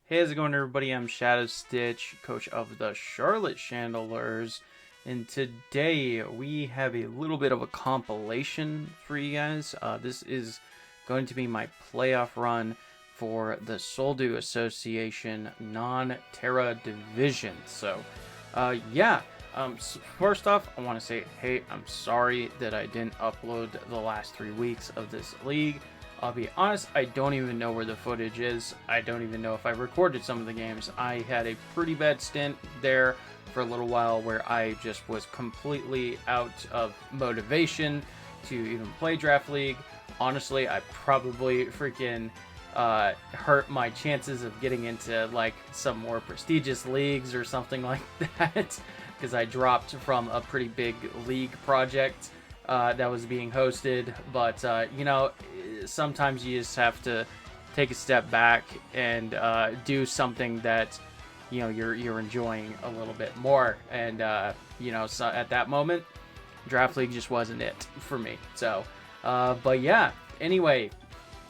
Hey, how's it going, everybody? I'm Shadow Stitch, coach of the Charlotte Chandelers, and today we have a little bit of a compilation for you guys. This is going to be my playoff run for the Soldu Association non-Terra division. First off, I want to say, hey, I'm sorry that I didn't upload the last 3 weeks of this league. I'll be honest, I don't even know where the footage is. I don't even know if I recorded some of the games. I had a pretty bad stint there for a little while where I just was completely out of motivation to even play Draft League. Honestly, I probably freaking hurt my chances of getting into like some more prestigious leagues or something like that because I dropped from a pretty big league project that was being hosted. But sometimes you just have to take a step back and do something that you're enjoying a little bit more. And so at that moment, Draft League just wasn't it for me. But yeah. Anyway,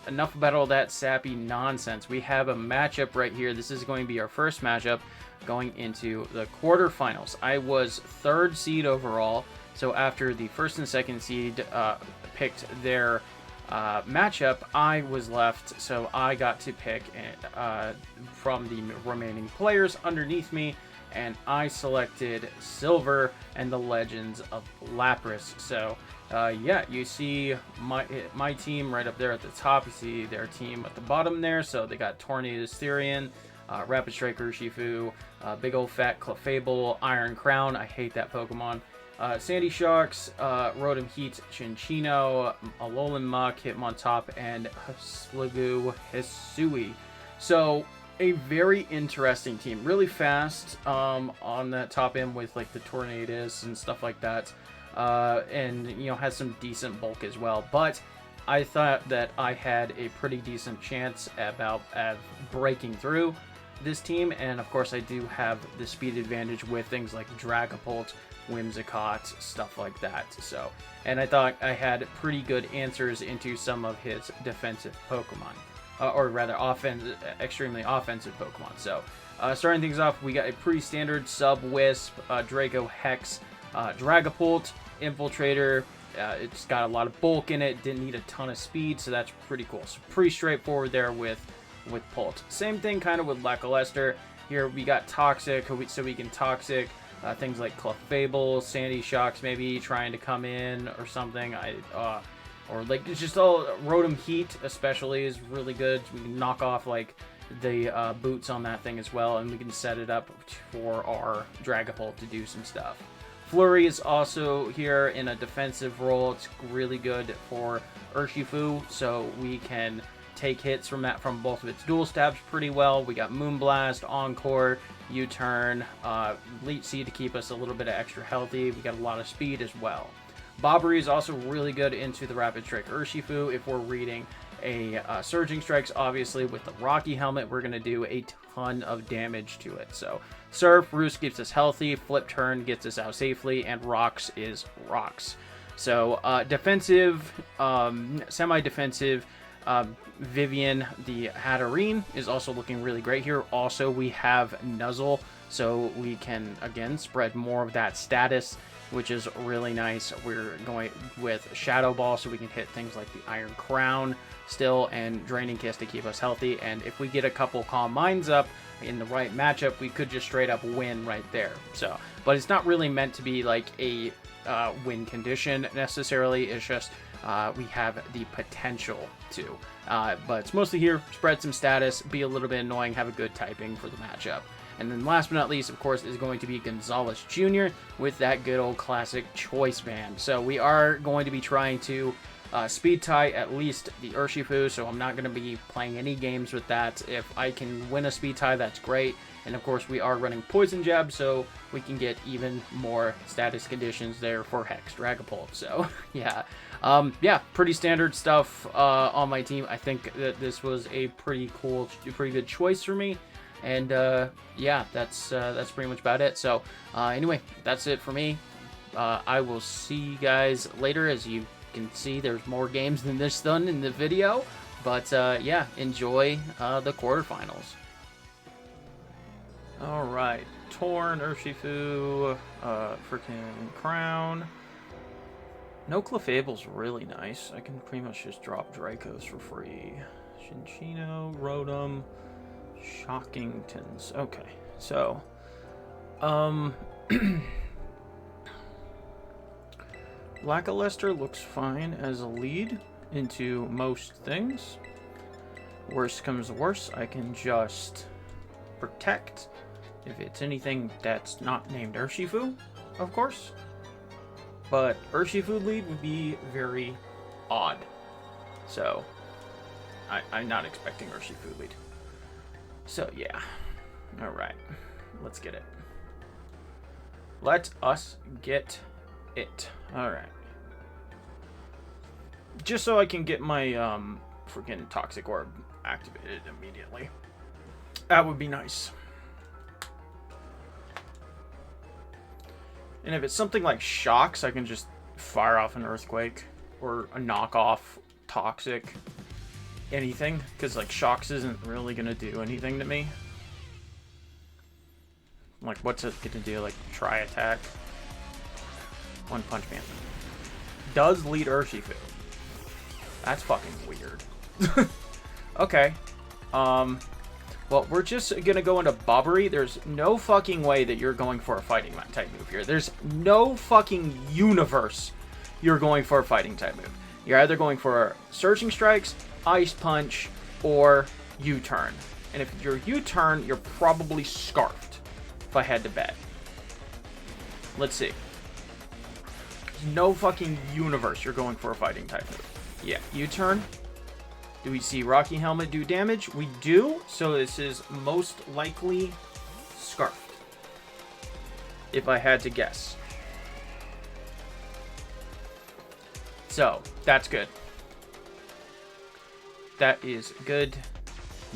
enough about all that sappy nonsense. We have a matchup right here. This is going to be our first matchup going into the quarterfinals. I was 3rd seed overall. So after the 1st and 2nd seed picked their matchup, I was left. So I got to pick from the remaining players underneath me, and I selected Silver and the Legends of Lapras. So you see my team right up there at the top. You see their team at the bottom there. So they got Tornadus Therian, Rapid Strike Urshifu, big old fat Clefable, Iron Crown. I hate that Pokemon. Sandy Sharks, Rotom Heat, Chinchino, Alolan Muck, Hitmontop, and Sliggoo Hisui. So, a very interesting team. Really fast on that top end with like the Tornadus and stuff like that. And, has some decent bulk as well. But I thought that I had a pretty decent chance at breaking through this team. And, of course, I do have the speed advantage with things like Dragapult, Whimsicott, stuff like that. So, and I thought I had pretty good answers into some of his defensive Pokemon, or rather extremely offensive Pokemon. So, starting things off, we got a pretty standard Sub-Wisp, Draco Hex, Dragapult, Infiltrator. It's got a lot of bulk in it, didn't need a ton of speed, so that's pretty cool. So pretty straightforward there with Pult. Same thing kind of with Lackluster. Here we got Toxic, so we can Toxic things like Clefable, Sandy Shocks maybe trying to come in or something. Or like it's just all Rotom Heat especially is really good. We can knock off like the boots on that thing as well, and we can set it up for our Dragapult to do some stuff. Flurry is also here in a defensive role. It's really good for Urshifu, so we can take hits from both of its dual stabs pretty well. We got Moonblast, Encore, U-Turn, Leech Seed to keep us a little bit of extra healthy. We got a lot of speed as well. Bobbery is also really good into the Rapid Strike Urshifu. If we're reading a Surging Strikes, obviously with the Rocky Helmet, we're going to do a ton of damage to it. So Surf, Roost keeps us healthy, Flip Turn gets us out safely, and Rocks is Rocks. So defensive, semi-defensive, Vivian the Hatterene is also looking really great here. Also, we have Nuzzle, so we can, again, spread more of that status, which is really nice. We're going with Shadow Ball, so we can hit things like the Iron Crown still, and Draining Kiss to keep us healthy. And if we get a couple Calm Minds up in the right matchup, we could just straight up win right there. So, but it's not really meant to be like a win condition necessarily. It's just we have the potential to. But it's mostly here, spread some status, be a little bit annoying, have a good typing for the matchup. And then last but not least, of course, is going to be Gonzalez Jr. with that good old classic Choice Band. So we are going to be trying to speed tie at least the Urshifu, so I'm not going to be playing any games with that. If I can win a speed tie, that's great. And of course, we are running Poison Jab, so we can get even more status conditions there for Hex Dragapult. So, yeah. Pretty standard stuff on my team. I think that this was a pretty good choice for me. And, that's pretty much about it. So, anyway, that's it for me. I will see you guys later. As you can see, there's more games than this done in the video. But, enjoy the quarterfinals. Alright. Torn, Urshifu, freaking Crown. No Clefable's really nice. I can pretty much just drop Dracos for free. Shinchino, Rotom, Shockingtons. Okay, so, Lackluster looks fine as a lead into most things. Worst comes to worst, I can just protect if it's anything that's not named Urshifu, of course. But Urshifu lead would be very odd. So, I'm not expecting Urshifu lead. So, yeah. Alright. Let's get it. Let us get it. Alright. Just so I can get my freaking Toxic Orb activated immediately. That would be nice. And if it's something like Shocks, I can just fire off an Earthquake or a knockoff Toxic. Anything. Because, like, Shocks isn't really going to do anything to me. Like, what's it going to do? Like, Tri Attack. One Punch Man. Does lead Urshifu. That's fucking weird. Okay. Well, we're just going to go into Bobbery. There's no fucking way that you're going for a fighting type move here. There's no fucking universe you're going for a fighting type move. You're either going for Surging Strikes, Ice Punch, or U-Turn. And if you're U-Turn, you're probably Scarfed, if I had to bet. Let's see. There's no fucking universe you're going for a fighting type move. Yeah, U-Turn. Do we see Rocky Helmet do damage? We do, so this is most likely Scarfed, if I had to guess. So, that's good. That is good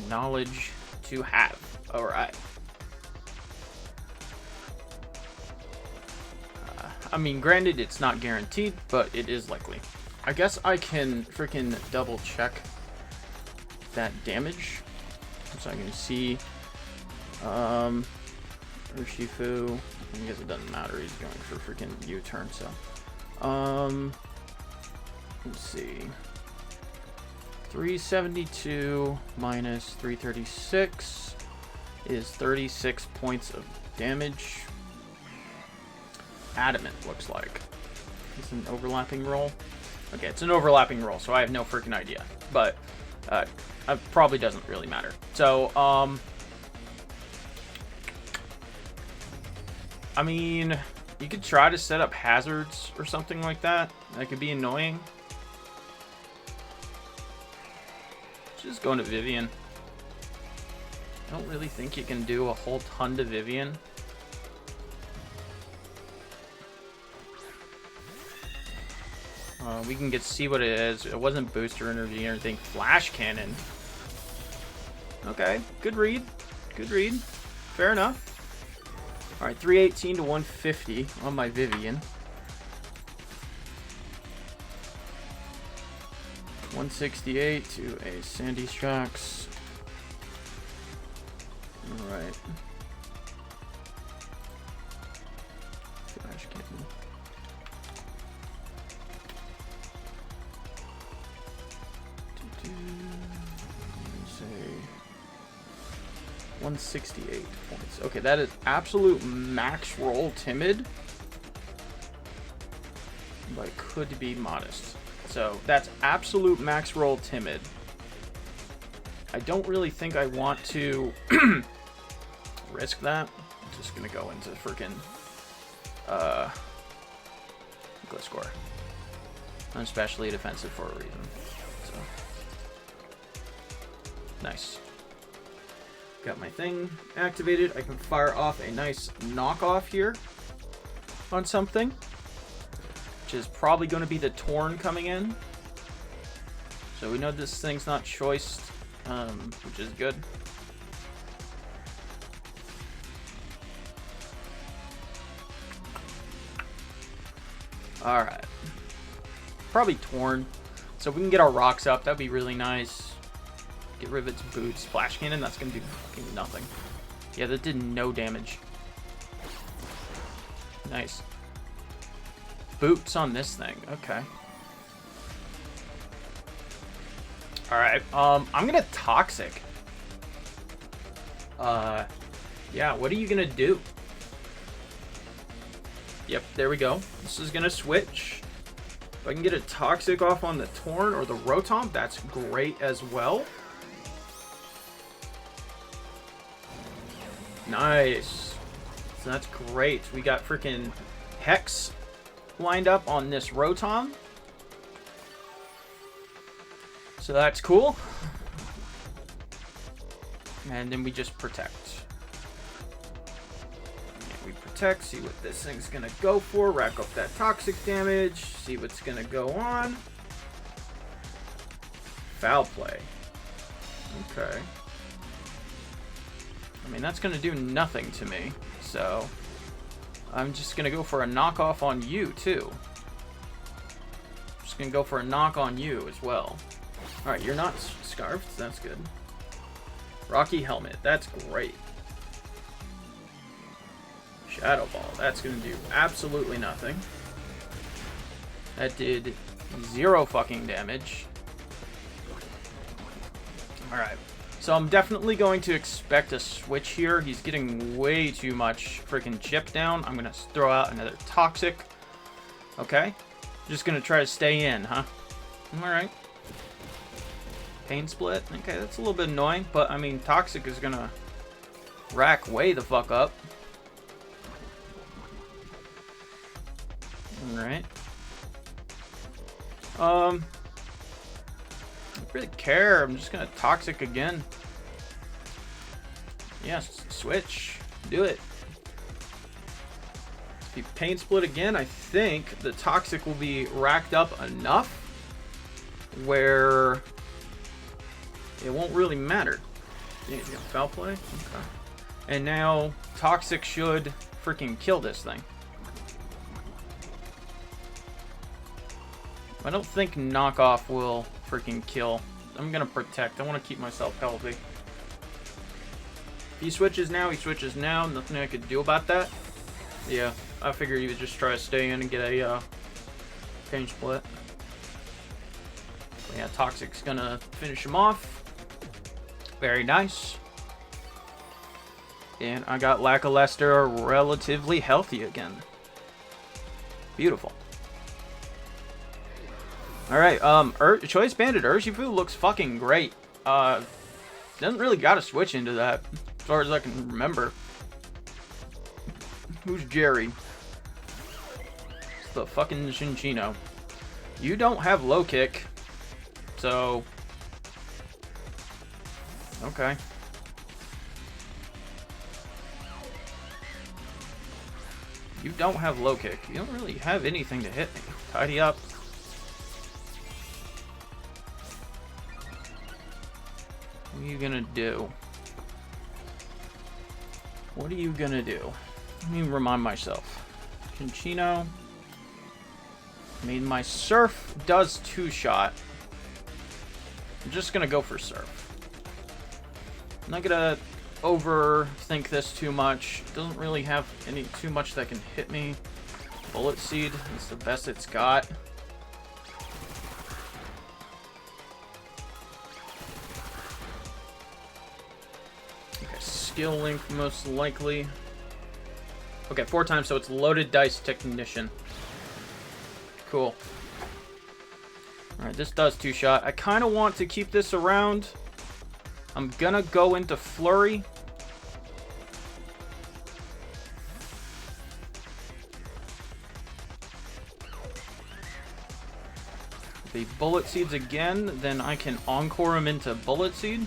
knowledge to have. Alright. I mean, granted, it's not guaranteed, but it is likely. I guess I can freaking double check that damage. So I can see Urshifu. I guess it doesn't matter, he's going for freaking U-turn, so let's see. 372 minus 336 is 36 points of damage. Adamant looks like. It's an overlapping roll. Okay, it's an overlapping roll, so I have no freaking idea. But it probably doesn't really matter. So, I mean, you could try to set up hazards or something like that. That could be annoying. Just going to Vivian. I don't really think you can do a whole ton to Vivian. We can see what it is. It wasn't Booster Energy or anything. Flash Cannon. Okay, good read. Good read. Fair enough. Alright, 318 to 150 on my Vivian. 168 to a Sandy Shocks. Alright. Flash Cannon. Say 168 points. Okay, that is absolute max roll timid, but could be modest. So that's absolute max roll timid. I don't really think I want to risk that. I'm just gonna go into freaking Gliscor. I'm especially defensive for a reason. So nice. Got my thing activated. I can fire off a nice knockoff here on something, which is probably going to be the Torn coming in. So we know this thing's not choiced, which is good. Alright. Probably Torn. So we can get our rocks up. That'd be really nice. Get rid of its boots. Splash Cannon, that's going to do fucking nothing. Yeah, that did no damage. Nice. Boots on this thing. Okay. Alright, I'm gonna Toxic. Yeah, what are you gonna do? Yep, there we go. This is gonna switch. If I can get a Toxic off on the Torn or the Rotom, that's great as well. Nice. So that's great. We got freaking Hex lined up on this Rotom. So that's cool. And then we just protect. Yeah, we protect, see what this thing's gonna go for, rack up that toxic damage, see what's gonna go on. Foul play. Okay. I mean, that's gonna do nothing to me, so I'm just gonna go for a knockoff on you, too. Just gonna go for a knock on you as well. Alright, you're not scarfed. That's good. Rocky Helmet. That's great. Shadow Ball. That's going to do absolutely nothing. That did 0 fucking damage. Alright. So I'm definitely going to expect a switch here. He's getting way too much freaking chip down. I'm going to throw out another Toxic. Okay. Just going to try to stay in, huh? Alright. Pain Split. Okay, that's a little bit annoying, but I mean, Toxic is gonna rack way the fuck up. Alright. I don't really care. I'm just gonna Toxic again. Yes, switch. Do it. If you Pain Split again, I think the Toxic will be racked up enough where it won't really matter. Yeah, foul play? Okay. And now Toxic should freaking kill this thing. I don't think knockoff will freaking kill. I'm gonna protect. I want to keep myself healthy. If he switches now, he switches now. Nothing I could do about that. Yeah, I figured he would just try to stay in and get a Pain Split. But yeah, Toxic's gonna finish him off. Very nice. And I got Lackluster relatively healthy again. Beautiful. Alright, Choice Banded Urshifu looks fucking great. Doesn't really gotta switch into that, as far as I can remember. Who's Jerry? It's the fucking Shinchino. You don't have low kick, so okay. You don't have low kick. You don't really have anything to hit me. Tidy up. What are you gonna do? What are you gonna do? Let me remind myself. Conchino. I mean, my Surf does 2-shot. I'm just gonna go for Surf. I'm not gonna overthink this too much. It doesn't really have too much that can hit me. Bullet Seed is the best it's got. Okay, Skill Link most likely. Okay, 4 times, so it's Loaded Dice Technician. Cool. Alright, this does 2-shot. I kind of want to keep this around. I'm gonna go into Flurry. The Bullet Seeds again, then I can Encore him into Bullet Seed.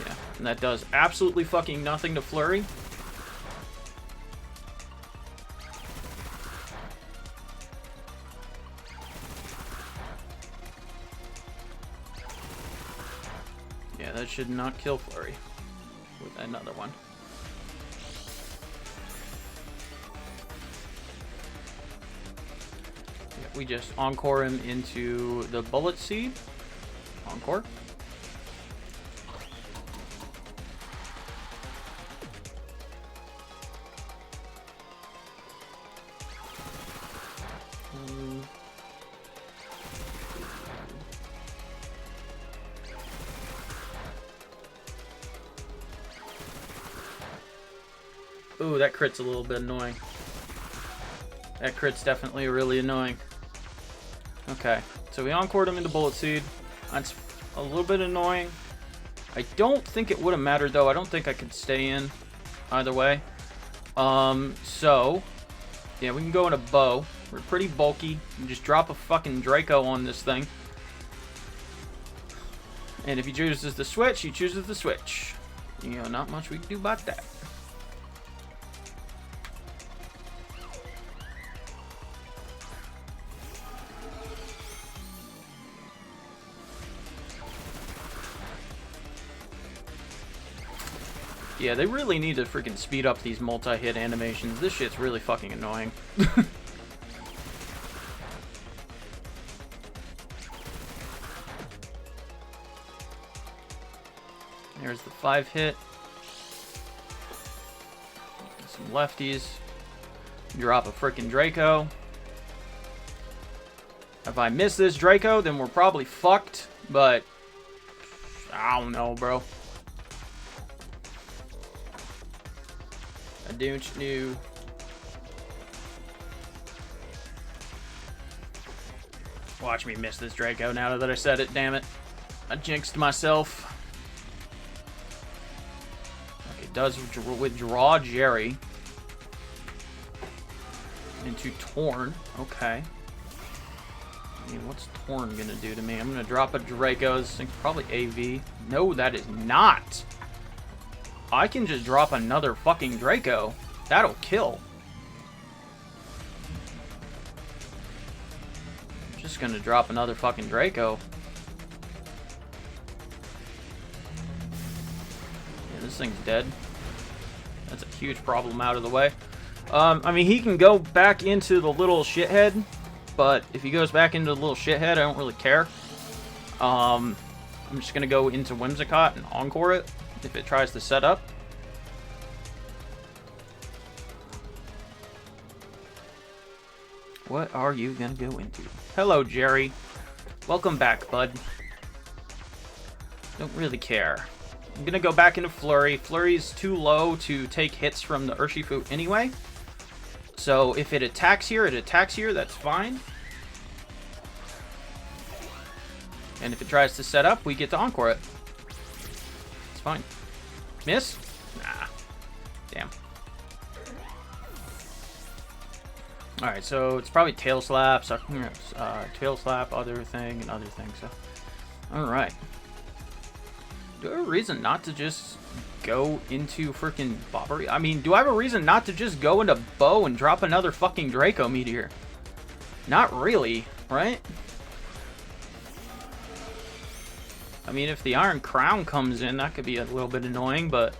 Yeah, and that does absolutely fucking nothing to Flurry. Yeah, that should not kill Flurry with another one. Yeah, we just Encore him into the Bullet Seed. Encore. Ooh, that crit's a little bit annoying. That crit's definitely really annoying. Okay, so we encored him into Bullet Seed. That's a little bit annoying. I don't think it would have mattered, though. I don't think I could stay in either way. So, yeah, we can go in a bow. We're pretty bulky. You just drop a fucking Draco on this thing. And if he chooses to switch, he chooses to switch. You know, not much we can do about that. Yeah, they really need to freaking speed up these multi-hit animations. This shit's really fucking annoying. There's the 5-hit. Some lefties. Drop a freaking Draco. If I miss this Draco, then we're probably fucked, but I don't know, bro. I don't know. Watch me miss this Draco now that I said it, damn it. I jinxed myself. Okay, does withdraw Jerry into Torn. Okay. I mean, what's Torn gonna do to me? I'm gonna drop a Draco. This thing's probably AV. No, that is not. I can just drop another fucking Draco. That'll kill. I'm just gonna drop another fucking Draco. Yeah, this thing's dead. That's a huge problem out of the way. I mean, he can go back into the little shithead, but if he goes back into the little shithead, I don't really care. I'm just gonna go into Whimsicott and encore it if it tries to set up. What are you gonna go into? Hello, Jerry. Welcome back, bud. Don't really care. I'm gonna go back into Flurry. Flurry's too low to take hits from the Urshifu anyway. So if it attacks here, that's fine. And if it tries to set up, we get to encore it. It's fine. Miss? Nah. Damn. Alright, so it's probably Tail Slap, Tail Slap, other thing, and other thing, so. Alright. Do I have a reason not to just go into freaking Bobbery? I mean, do I have a reason not to just go into Bow and drop another fucking Draco Meteor? Not really, right? I mean, if the Iron Crown comes in, that could be a little bit annoying, but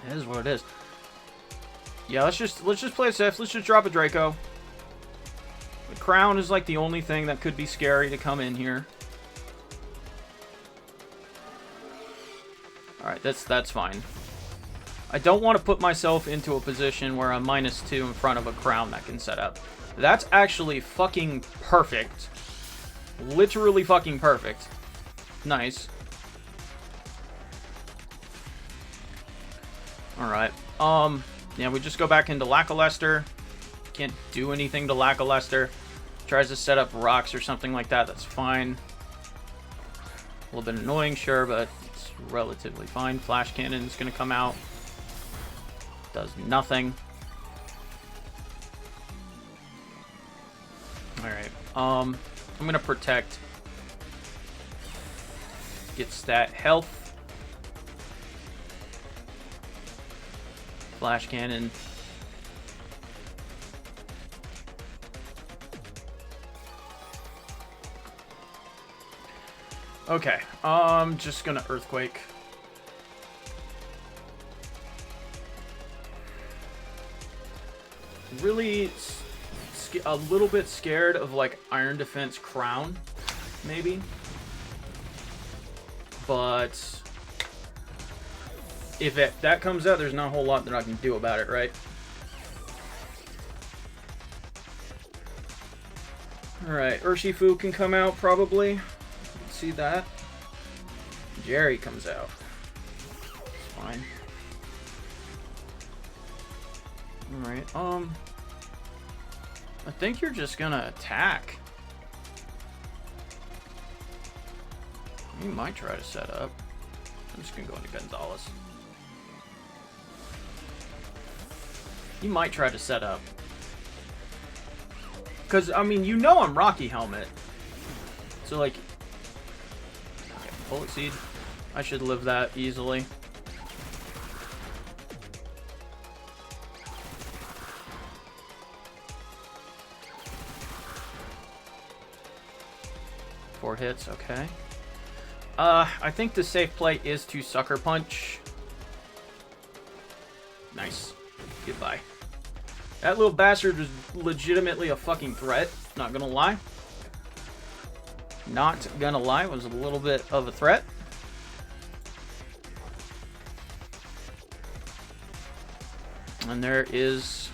it is what it is. Yeah, let's just play it safe. Let's just drop a Draco. The Crown is like the only thing that could be scary to come in here. Alright, that's fine. I don't want to put myself into a position where I'm -2 in front of a Crown that can set up. That's actually fucking perfect. Literally fucking perfect. Nice. Alright. Yeah, we just go back into Lackluster. Can't do anything to Lackluster. Tries to set up rocks or something like that. That's fine. A little bit annoying, sure, but it's relatively fine. Flash Cannon's gonna come out. Does nothing. Alright. I'm gonna protect. Gets that health. Flash Cannon. Okay, just gonna Earthquake. Really a little bit scared of like Iron Defense Crown, maybe. But if that comes out, there's not a whole lot that I can do about it, right? Alright, Urshifu can come out, probably. See that? Jerry comes out. It's fine. Alright, I think you're just gonna attack. You might try to set up. I'm just gonna go into Gonzalez. You might try to set up. Because, I mean, you know I'm Rocky Helmet. So, like... Okay, Bullet Seed. I should live that easily. Four hits, okay. I think the safe play is to Sucker Punch. Nice. Goodbye. That little bastard was legitimately a fucking threat. Not gonna lie. Not gonna lie. It was a little bit of a threat. And there is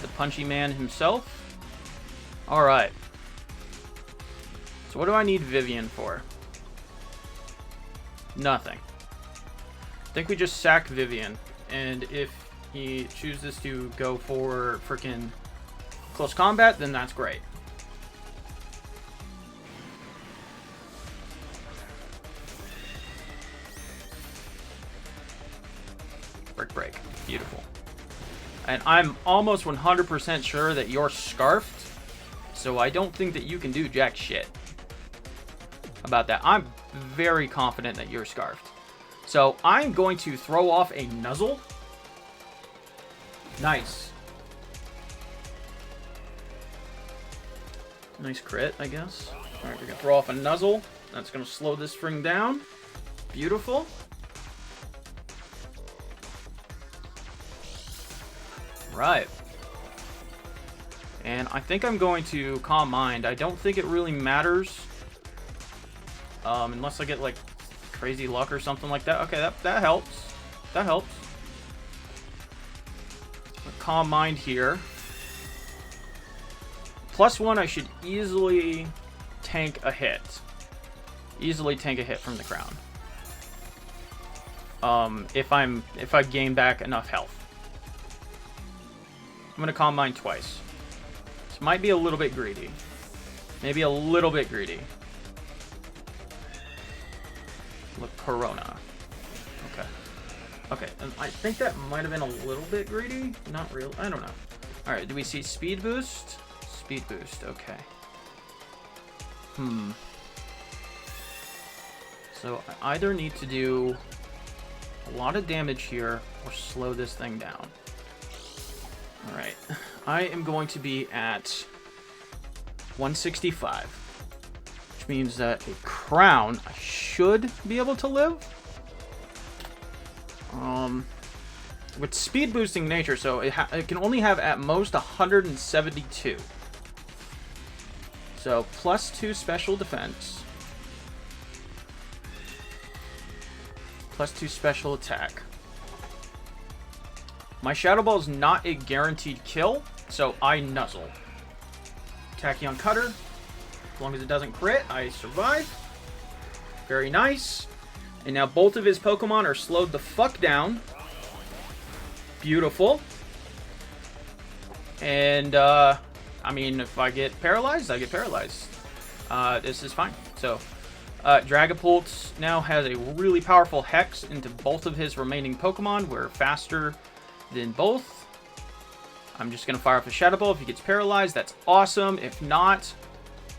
the Punchy Man himself. Alright. So what do I need Vivian for? Nothing. I think we just sack Vivian. And if he chooses to go for freaking close combat, then that's great. Break. Beautiful. And I'm almost 100% sure that you're scarfed, so I don't think that you can do jack shit about that. I'm very confident that you're scarfed. So I'm going to throw off a Nuzzle. Nice. Nice crit, I guess. Alright, we're going to throw off a Nuzzle. That's going to slow this thing down. Beautiful. Right. And I think I'm going to Calm Mind. I don't think it really matters. Unless I get, like, crazy luck or something like that. Okay, that helps. That helps. Calm Mind here. +1, I should easily tank a hit. Easily tank a hit from the crown. If I gain back enough health. I'm gonna Calm Mind twice. This might be a little bit greedy. Maybe a little bit greedy. Look, Corona. Okay. Okay, and I think that might have been a little bit greedy. Not real. I don't know. Alright, do we see Speed Boost? Speed Boost, okay. So I either need to do a lot of damage here or slow this thing down. Alright. I am going to be at 165. Which means that a crown I should be able to live. With speed boosting nature, so it can only have at most 172. So +2 special defense. +2 special attack. My Shadow Ball is not a guaranteed kill, so I Nuzzle. Tachyon Cutter. As long as it doesn't crit, I survive. Very nice. And now both of his Pokemon are slowed the fuck down. Beautiful. And, I mean, if I get paralyzed, I get paralyzed. This is fine. So, Dragapult now has a really powerful Hex into both of his remaining Pokemon. We're faster than both. I'm just going to fire off a Shadow Ball. If he gets paralyzed, that's awesome. If not,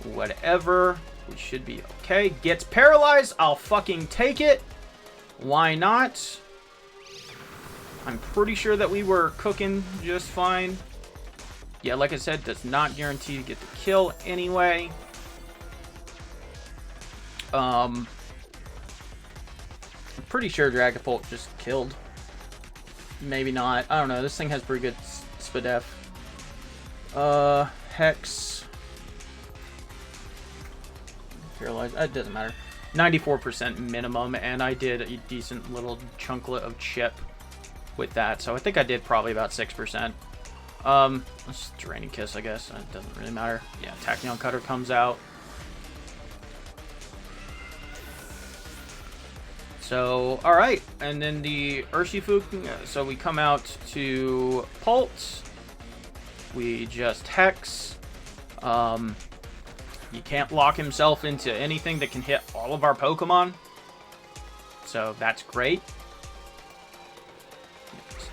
whatever. We should be okay. Gets paralyzed, I'll fucking take it. Why not? I'm pretty sure that we were cooking just fine. Yeah, like I said, does not guarantee to get the kill anyway. I'm pretty sure Dragapult just killed. Maybe not. I don't know. This thing has pretty good SPDF. Hex. Paralyzed. It doesn't matter. 94% minimum, and I did a decent little chunklet of chip with that, so I think I did probably about 6%. Let's Draining Kiss, I guess. It doesn't really matter. Yeah, Tachyon Cutter comes out. So, alright, and then the Urshifu, so we come out to Pulse, we just Hex, he can't lock himself into anything that can hit all of our Pokemon, so that's great.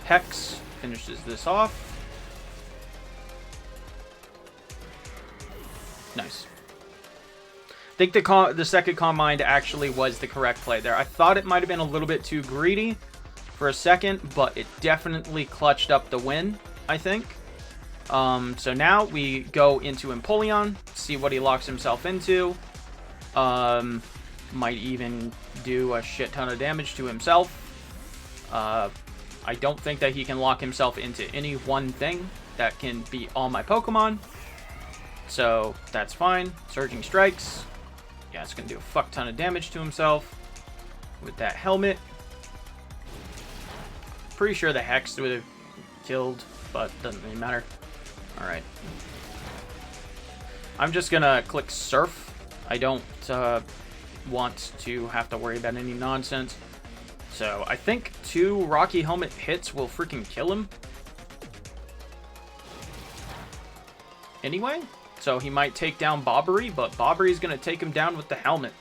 Hex finishes this off. Nice. I think the second Calm Mind actually was the correct play there. I thought it might have been a little bit too greedy for a second, but it definitely clutched up the win, I think. So now we go into Empoleon, see what he locks himself into. Might even do a shit ton of damage to himself. I don't think that he can lock himself into any one thing that can beat all my Pokemon. So that's fine. Surging Strikes. Yeah, it's going to do a fuck ton of damage to himself with that helmet. Pretty sure the Hex would have killed, but doesn't really matter. Alright. I'm just going to click Surf. I don't want to have to worry about any nonsense. So I think 2 Rocky Helmet hits will freaking kill him. Anyway. So he might take down Bobbery, but Bobbery's going to take him down with the helmet.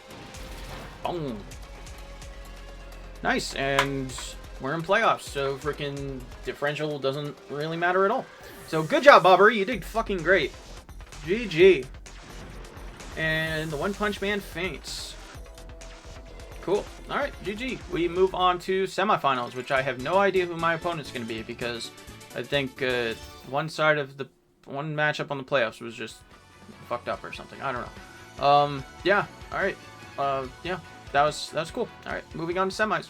Boom. Nice, and we're in playoffs, so freaking differential doesn't really matter at all. So good job, Bobbery. You did fucking great. GG. And the One Punch Man faints. Cool. Alright, GG. We move on to semifinals, which I have no idea who my opponent's going to be, because I think one side of the one matchup on the playoffs was just fucked up or something. I don't know. Yeah. All right. Yeah. That was cool. All right. Moving on to semis.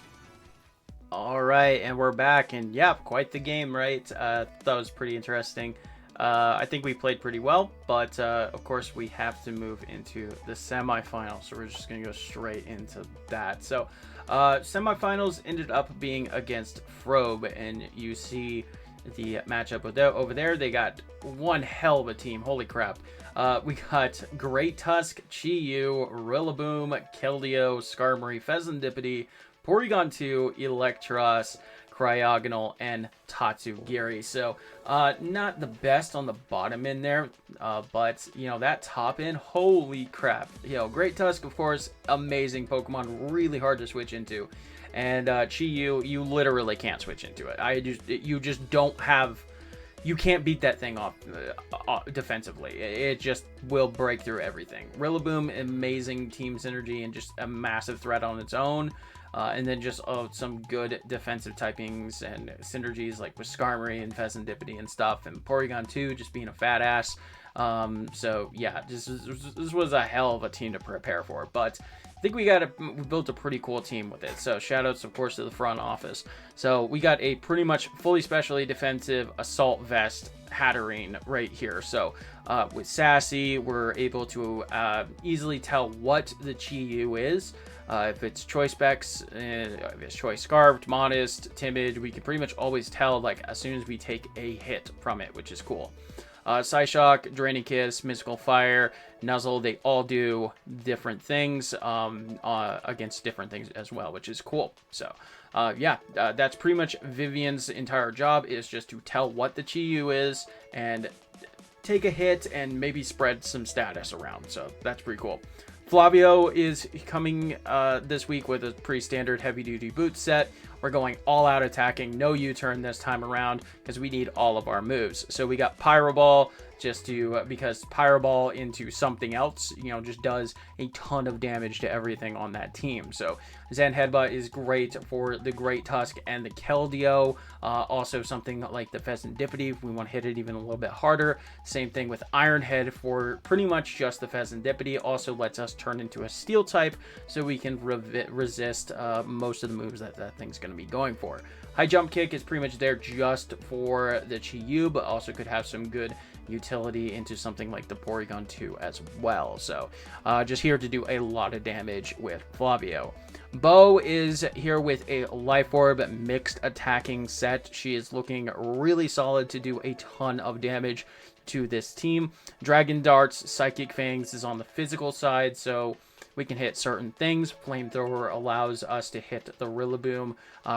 All right, and we're back, and yeah, quite the game, right? That was pretty interesting. I think we played pretty well, but of course we have to move into the semifinals, so we're just gonna go straight into that. So, semifinals ended up being against Frobe, and you see the matchup over there. They got one hell of a team. Holy crap. We got Great Tusk, Chi-Yu, Rillaboom, Keldeo, Skarmory, Fezandipiti, Porygon 2, Electros, Cryogonal, and Tatsugiri. So, not the best on the bottom end there, but, you know, that top end, holy crap. You know, Great Tusk, of course, amazing Pokemon, really hard to switch into. And Chi-Yu, you literally can't switch into it. You just don't have... You can't beat that thing off defensively. It just will break through everything. Rillaboom, amazing team synergy and just a massive threat on its own. And then just some good defensive typings and synergies like with Skarmory and Fezandipiti and stuff. And Porygon 2 just being a fat ass. So yeah, this was a hell of a team to prepare for. But I think we built a pretty cool team with it. So shoutouts, of course, to the front office. So we got a pretty much fully specially defensive Assault Vest Hatterene right here. So with Sassy, we're able to easily tell what the Chi-Yu is. If it's Choice Specs, if it's Choice Scarfed, Modest, Timid, we can pretty much always tell like as soon as we take a hit from it, which is cool. Psyshock, Draining Kiss, Mystical Fire, Nuzzle, they all do different things against different things as well, which is cool. So, yeah, that's pretty much Vivian's entire job, is just to tell what the Chi-Yu is and take a hit and maybe spread some status around. So that's pretty cool. Flavio is coming this week with a pretty standard heavy-duty boot set. We're going all-out attacking, no U-turn this time around, because we need all of our moves. So we got Pyro Ball, just to, because Pyro Ball into something else, you know, just does a ton of damage to everything on that team. So Zen Headbutt is great for the Great Tusk and the Keldeo. Also something like the Fezandipiti, if we want to hit it even a little bit harder. Same thing with Iron Head for pretty much just the Fezandipiti. Also lets us turn into a Steel type, so we can resist most of the moves that thing's going to be going for. High Jump Kick is pretty much there just for the Chi-Yu, but also could have some good utility into something like the Porygon 2 as well. So just here to do a lot of damage with Flavio. Bo is here with a Life Orb mixed attacking set. She is looking really solid to do a ton of damage to this team. Dragon Darts, Psychic Fangs is on the physical side, so we can hit certain things. Flamethrower allows us to hit the Rillaboom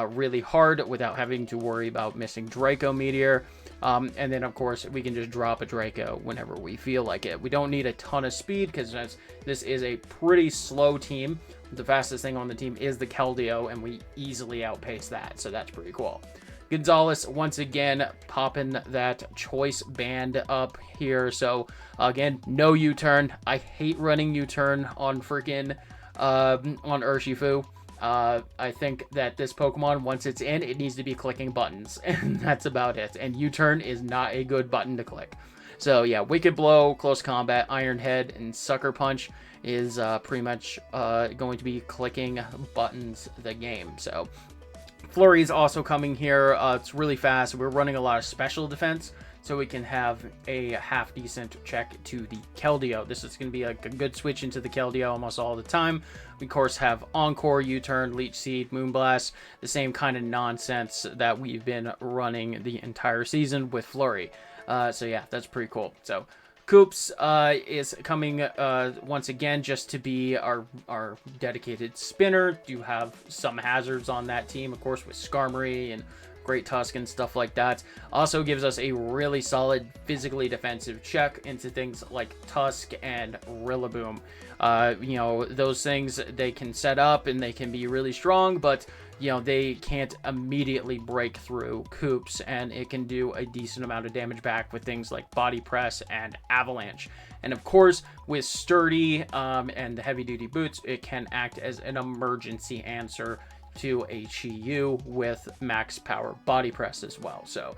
really hard without having to worry about missing Draco Meteor. And then, of course, we can just drop a Draco whenever we feel like it. We don't need a ton of speed because this is a pretty slow team. The fastest thing on the team is the Keldeo, and we easily outpace that, so that's pretty cool. Gonzalez, once again, popping that choice band up here. So, again, no U-turn. I hate running U-turn on freaking, on Urshifu. I think that this Pokemon, once it's in, it needs to be clicking buttons, and that's about it. And U-turn is not a good button to click. So, yeah, Wicked Blow, Close Combat, Iron Head, and Sucker Punch is pretty much going to be clicking buttons the game. So, Flurry is also coming here. It's really fast. We're running a lot of special defense, so we can have a half-decent check to the Keldeo. This is going to be like a good switch into the Keldeo almost all the time. We, of course, have Encore, U-Turn, Leech Seed, Moonblast, the same kind of nonsense that we've been running the entire season with Flurry. So, yeah, that's pretty cool. So, Koops is coming once again just to be our dedicated spinner. Do have some hazards on that team, of course, with Skarmory and Great Tusk and stuff like that. Also gives us a really solid physically defensive check into things like Tusk and Rillaboom. You know, those things, they can set up and they can be really strong, but you know, they can't immediately break through Koops, and it can do a decent amount of damage back with things like Body Press and Avalanche. And of course, with Sturdy and the Heavy Duty Boots, it can act as an emergency answer to a Chi-Yu with max power Body Press as well. So,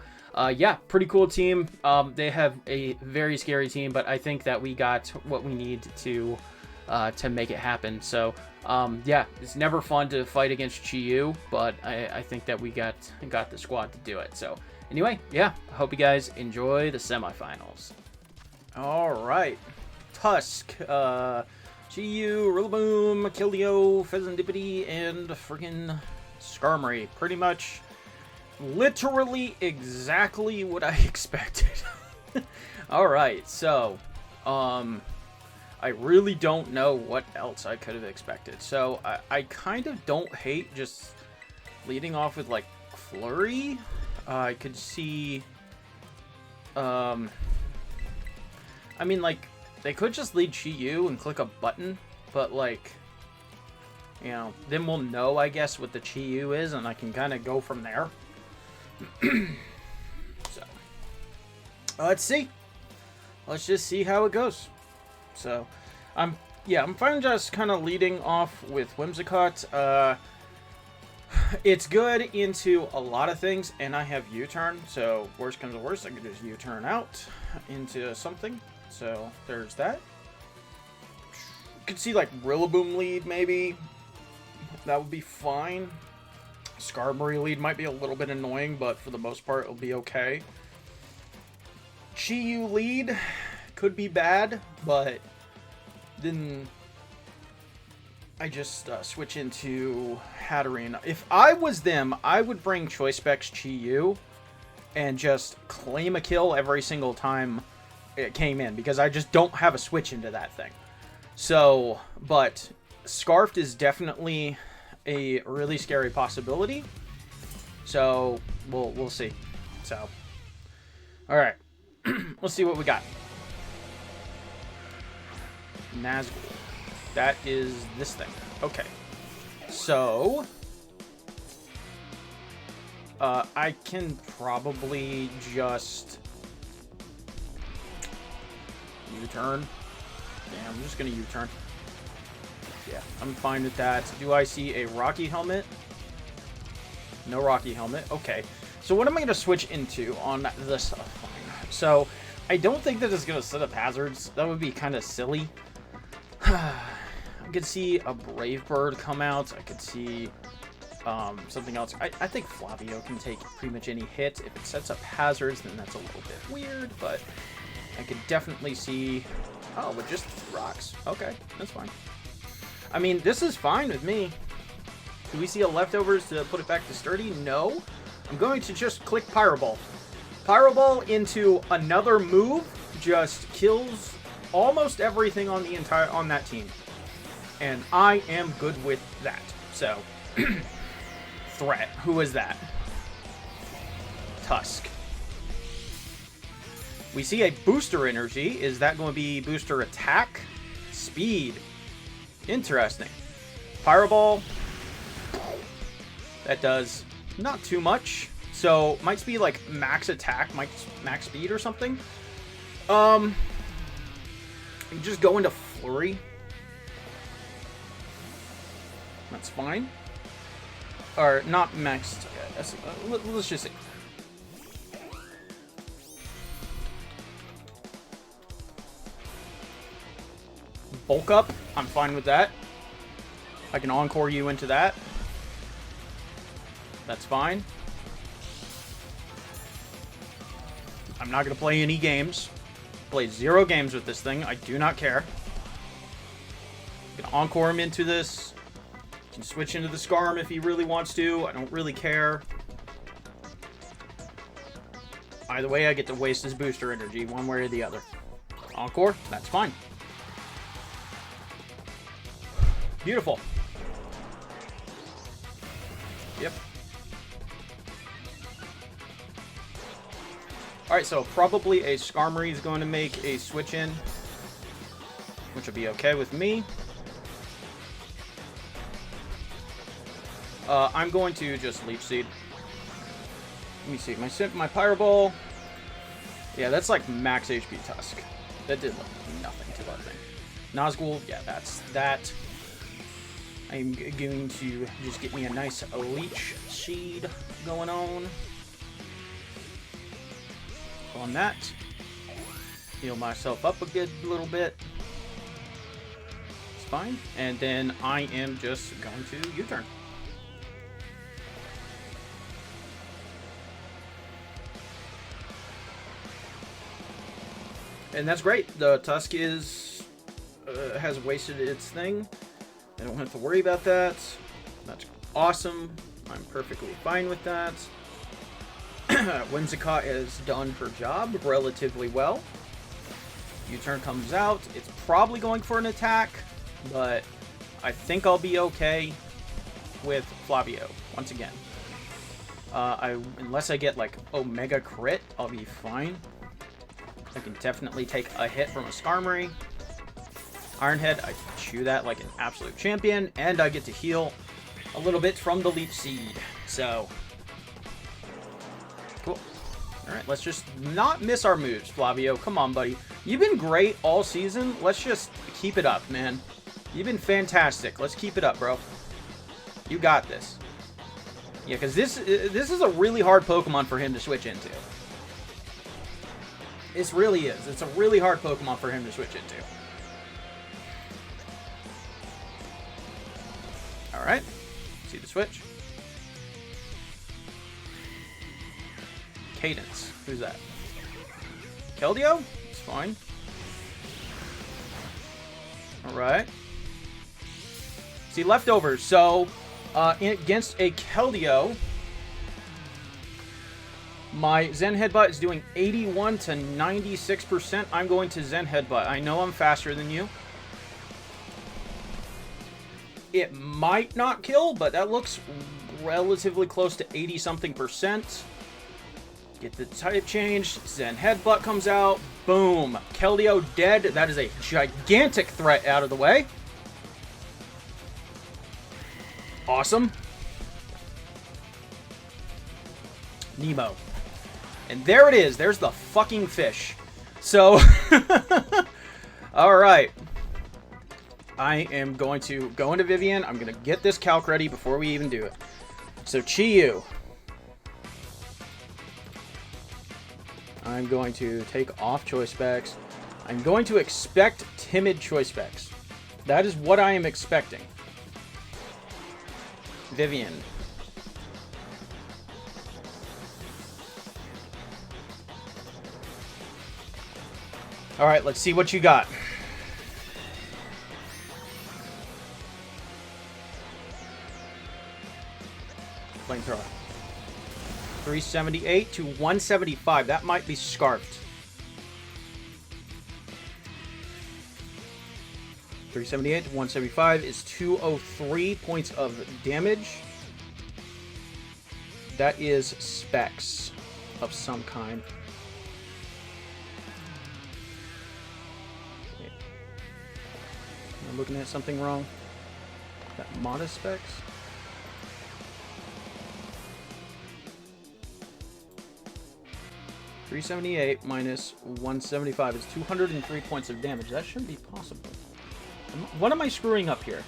yeah, pretty cool team. They have a very scary team, but I think that we got what we need to make it happen. So, yeah, it's never fun to fight against Chi-Yu, but I think that we got the squad to do it. So, anyway, yeah, I hope you guys enjoy the semifinals. All right, Tusk, Chi-Yu, Rillaboom, Keldeo, Pheasantipity, and freaking Skarmory. Pretty much, literally exactly what I expected. All right, so, I really don't know what else I could have expected. So, I kind of don't hate just leading off with, like, Flurry. I could see, I mean, like, they could just lead Chi-Yu and click a button, but, like, you know, then we'll know, I guess, what the Chi-Yu is, and I can kind of go from there. So, let's see. Let's just see how it goes. So, I'm fine just kind of leading off with Whimsicott. It's good into a lot of things, and I have U-turn, so worst comes to worst, I could just U-turn out into something. So, there's that. You could see, like, Rillaboom lead, maybe. That would be fine. Skarmory lead might be a little bit annoying, but for the most part, it'll be okay. Chi-Yu lead could be bad, but then I just switch into Hatterene. If I was them, I would bring Choice Specs Chi-Yu and just claim a kill every single time it came in, because I just don't have a switch into that thing. So, but Scarfed is definitely a really scary possibility. So, we'll see. So, all right. Let's see what we got. Nazgul. That is this thing. Okay. So, I can probably just U-turn. Yeah, I'm just gonna U-turn. Yeah, I'm fine with that. Do I see a Rocky Helmet? No Rocky Helmet. Okay. So what am I gonna switch into on this? So, I don't think that it's gonna set up hazards. That would be kind of silly. I could see a Brave Bird come out. I could see something else. I think Flavio can take pretty much any hit. If it sets up hazards, then that's a little bit weird, but I could definitely see... Oh, but just rocks. Okay, that's fine. I mean, this is fine with me. Do we see a leftovers to put it back to Sturdy? No. I'm going to just click Pyro Ball. Pyro Ball into another move just kills almost everything on the that team. And I am good with that. So, threat. Who is that? Tusk. We see a booster energy. Is that going to be booster attack? Speed. Interesting. Pyro Ball. That does not too much. So, might be like max attack, max speed or something. Just go into Flurry. That's fine. Or not maxed. Let's just say. Bulk up. I'm fine with that. I can encore you into that. That's fine. I'm not going to play any games. Play 0 games with this thing. I do not care. I'm going to encore him into this. Can switch into the Scarm if he really wants to. I don't really care. Either way, I get to waste his booster energy one way or the other. Encore, that's fine. Beautiful. Yep. Alright, so probably a Skarmory is going to make a switch in, which will be okay with me. I'm going to just Leech Seed. Let me see, my Pyro Ball. Yeah, that's like max HP Tusk. That did like nothing to that thing. Nazgul, yeah, that's that. I'm going to just get me a nice Leech Seed going on that. Heal myself up a good little bit. It's fine. And then I am just going to U-turn. And that's great. The Tusk has wasted its thing. I don't have to worry about that. That's awesome. I'm perfectly fine with that. Whimsicott has done her job relatively well. U-turn comes out. It's probably going for an attack, but I think I'll be okay with Flavio once again. Unless I get like Omega Crit, I'll be fine. I can definitely take a hit from a Skarmory. Ironhead, I chew that like an absolute champion, and I get to heal a little bit from the Leech Seed. So, cool. Alright, let's just not miss our moves, Flavio. Come on, buddy. You've been great all season. Let's just keep it up, man. You've been fantastic. Let's keep it up, bro. You got this. Yeah, because this is a really hard Pokemon for him to switch into. This really is. It's a really hard Pokemon for him to switch into. Alright. See the switch. Cadence. Who's that? Keldeo? It's fine. Alright. See, leftovers. So, against a Keldeo, my Zen Headbutt is doing 81 to 96%. I'm going to Zen Headbutt. I know I'm faster than you. It might not kill, but that looks relatively close to 80-something%. Get the type change. Zen Headbutt comes out. Boom. Keldeo dead. That is a gigantic threat out of the way. Awesome. Nemo. And there it is. There's the fucking fish. So, alright. I am going to go into Vivian. I'm going to get this calc ready before we even do it. So, Chi-Yu. I'm going to take off Choice Specs. I'm going to expect timid Choice Specs. That is what I am expecting. Vivian. Alright, let's see what you got. Flamethrower. 378 to 175. That might be scarfed. 378 to 175 is 203 points of damage. That is specs of some kind. Wait. Am I looking at something wrong? That modest specs? $378 minus 175 is 203 points of damage. That shouldn't be possible. What am I screwing up here?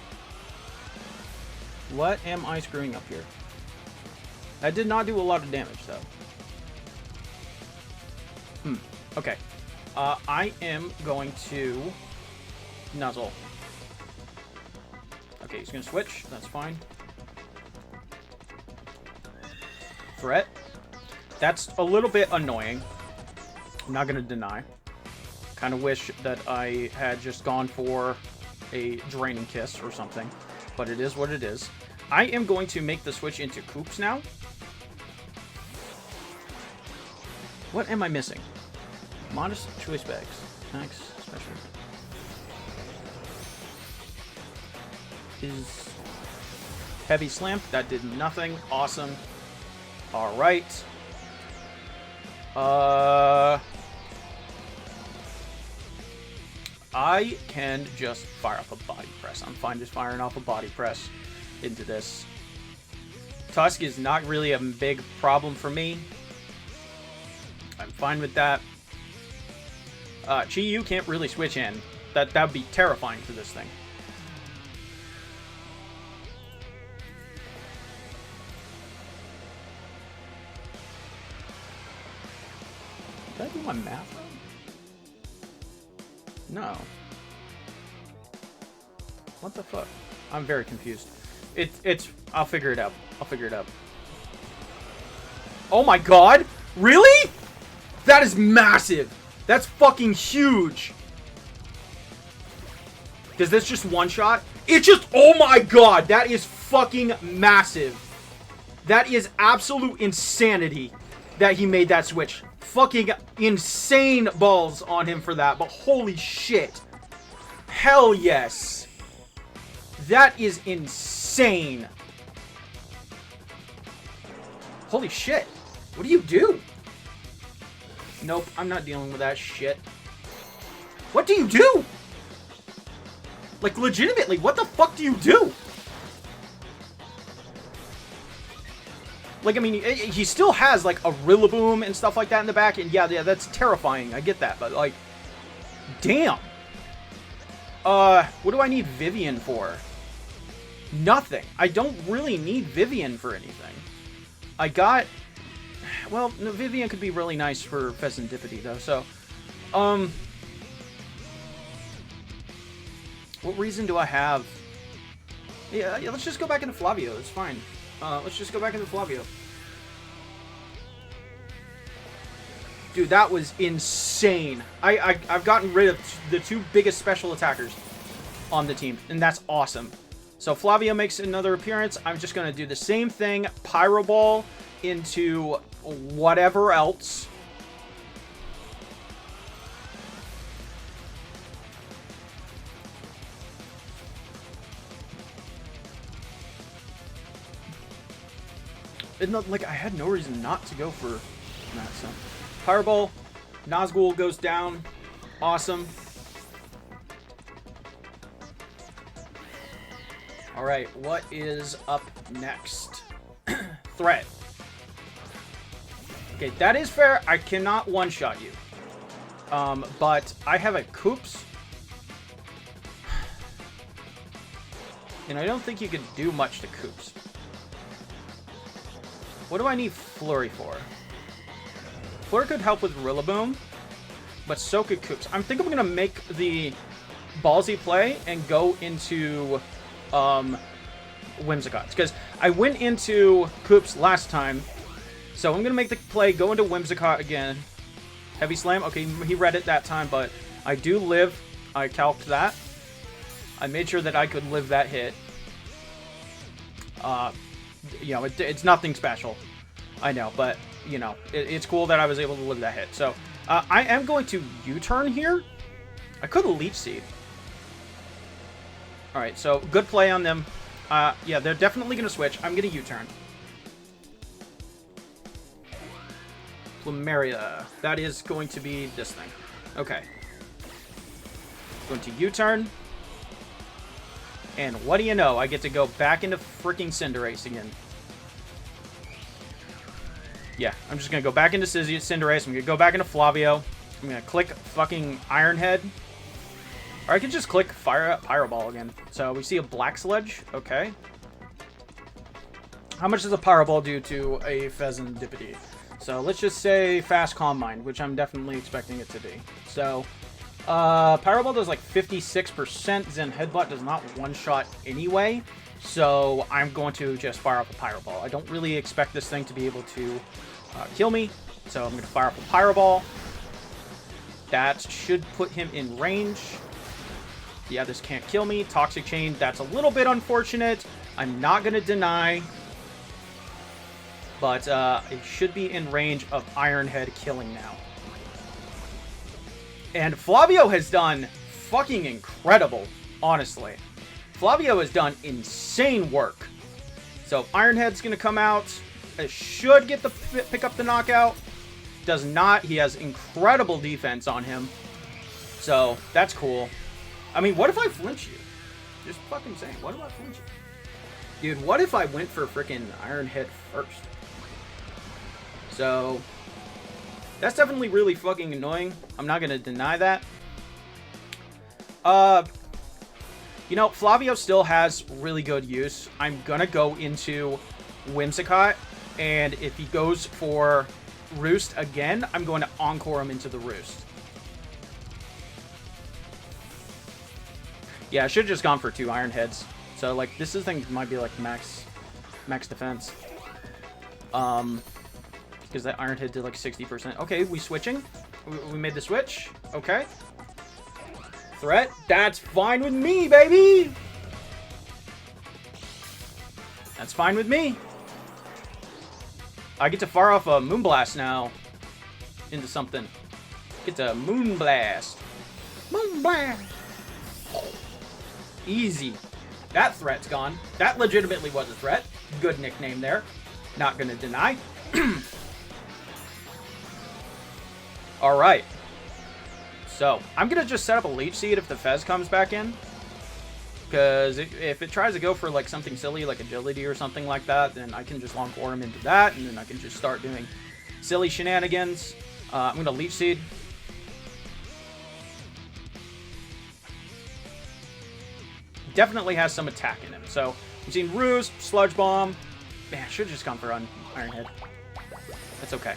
What am I screwing up here? That did not do a lot of damage, though. Okay. I am going to Nuzzle. Okay, he's going to switch. That's fine. Threat. That's a little bit annoying. I'm not going to deny. Kind of wish that I had just gone for a Draining Kiss or something. But it is what it is. I am going to make the switch into Koops now. What am I missing? Modest choice bags. Max special. Is Heavy Slam. That did nothing. Awesome. Alright. I can just fire up a body press. I'm fine just firing off a body press into this. Tusk is not really a big problem for me. I'm fine with that. Chi-Yu can't really switch in. That would be terrifying for this thing. Did I do my math wrong? No. What the fuck? I'm very confused. It's I'll figure it out. I'll figure it out. Oh my god! Really? That is massive! That's fucking huge! Does this just one-shot? It just... Oh my god! That is fucking massive. That is absolute insanity that he made that switch. Fucking insane balls on him for that, but holy shit. Hell yes. That is insane. Holy shit. What do you do? Nope, I'm not dealing with that shit. What do you do? Like, legitimately, what the fuck do you do? Like, I mean, he still has, like, a Rillaboom and stuff like that in the back, and yeah, that's terrifying. I get that, but, like, damn. What do I need Vivian for? Nothing. I don't really need Vivian for anything. I got... Well, no, Vivian could be really nice for Pheasantipity, though, so... What reason do I have? Yeah, let's just go back into Flavio. It's fine. Let's just go back into Flavio. Dude, that was insane. I've gotten rid of the two biggest special attackers on the team, and that's awesome. So Flavio makes another appearance. I'm just going to do the same thing. Pyro Ball into whatever else. And like, I had no reason not to go for that, so. Pyro Ball. Nazgul goes down. Awesome. Alright, what is up next? Threat. Okay, that is fair. I cannot one-shot you. But I have a Koops. And I don't think you can do much to Koops. What do I need Flurry for? Flurry could help with Rillaboom, but so could Koops. I think I'm going to make the ballsy play and go into Whimsicott, because I went into Koops last time, so I'm going to make the play, go into Whimsicott again. Heavy Slam. Okay, he read it that time, but I do live. I calced that. I made sure that I could live that hit. You know, it's nothing special. I know, but, you know, it's cool that I was able to live that hit. So, I am going to U-turn here. I could Leech Seed. Alright, so good play on them. Yeah, they're definitely going to switch. I'm going to U-turn. Plumeria. That is going to be this thing. Okay. Going to U-turn. And what do you know? I get to go back into freaking Cinderace again. Yeah, I'm just going to go back into Cinderace. I'm going to go back into Flavio. I'm going to click fucking Iron Head. Or I could just click Pyro Ball again. So we see a Black Sludge. Okay. How much does a Pyro Ball do to a Pheasantipity? So let's just say Fast Calm Mind, which I'm definitely expecting it to be. So Pyro Ball does like 56%. Zen Headbutt does not one-shot anyway. So I'm going to just fire off a Pyro Ball. I don't really expect this thing to be able to kill me. So I'm going to fire off a Pyro Ball. That should put him in range. Yeah, this can't kill me. Toxic Chain, that's a little bit unfortunate. I'm not going to deny. But it should be in range of Iron Head killing now. And Flavio has done fucking incredible, honestly. Flavio has done insane work. So Iron Head's going to come out. It should get the pick up the knockout. Does not. He has incredible defense on him. So that's cool. I mean, what if I flinch you? Just fucking saying. What if I flinch you? Dude, what if I went for freaking Iron Head first? So that's definitely really fucking annoying. I'm not going to deny that. You know, Flavio still has really good use. I'm going to go into Whimsicott. And if he goes for Roost again, I'm going to Encore him into the Roost. Yeah, I should have just gone for 2 Iron Heads. So, like, this thing might be, like, max defense. Because that Iron Head did, like, 60%. Okay, we switching. We made the switch. Okay. Threat. That's fine with me, baby! That's fine with me. I get to fire off a Moonblast now into something. Get to Moonblast. Moonblast! Easy. That threat's gone. That legitimately was a threat. Good nickname there. Not gonna deny. Alright. So, I'm gonna just set up a Leech Seed if the Fez comes back in. Because if it tries to go for like something silly like Agility or something like that, then I can just Encore him into that, and then I can just start doing silly shenanigans. I'm gonna Leech Seed. Definitely has some attack in him. So, we've seen Roost, Sludge Bomb. Man, I should have just gone for Iron Head. That's okay.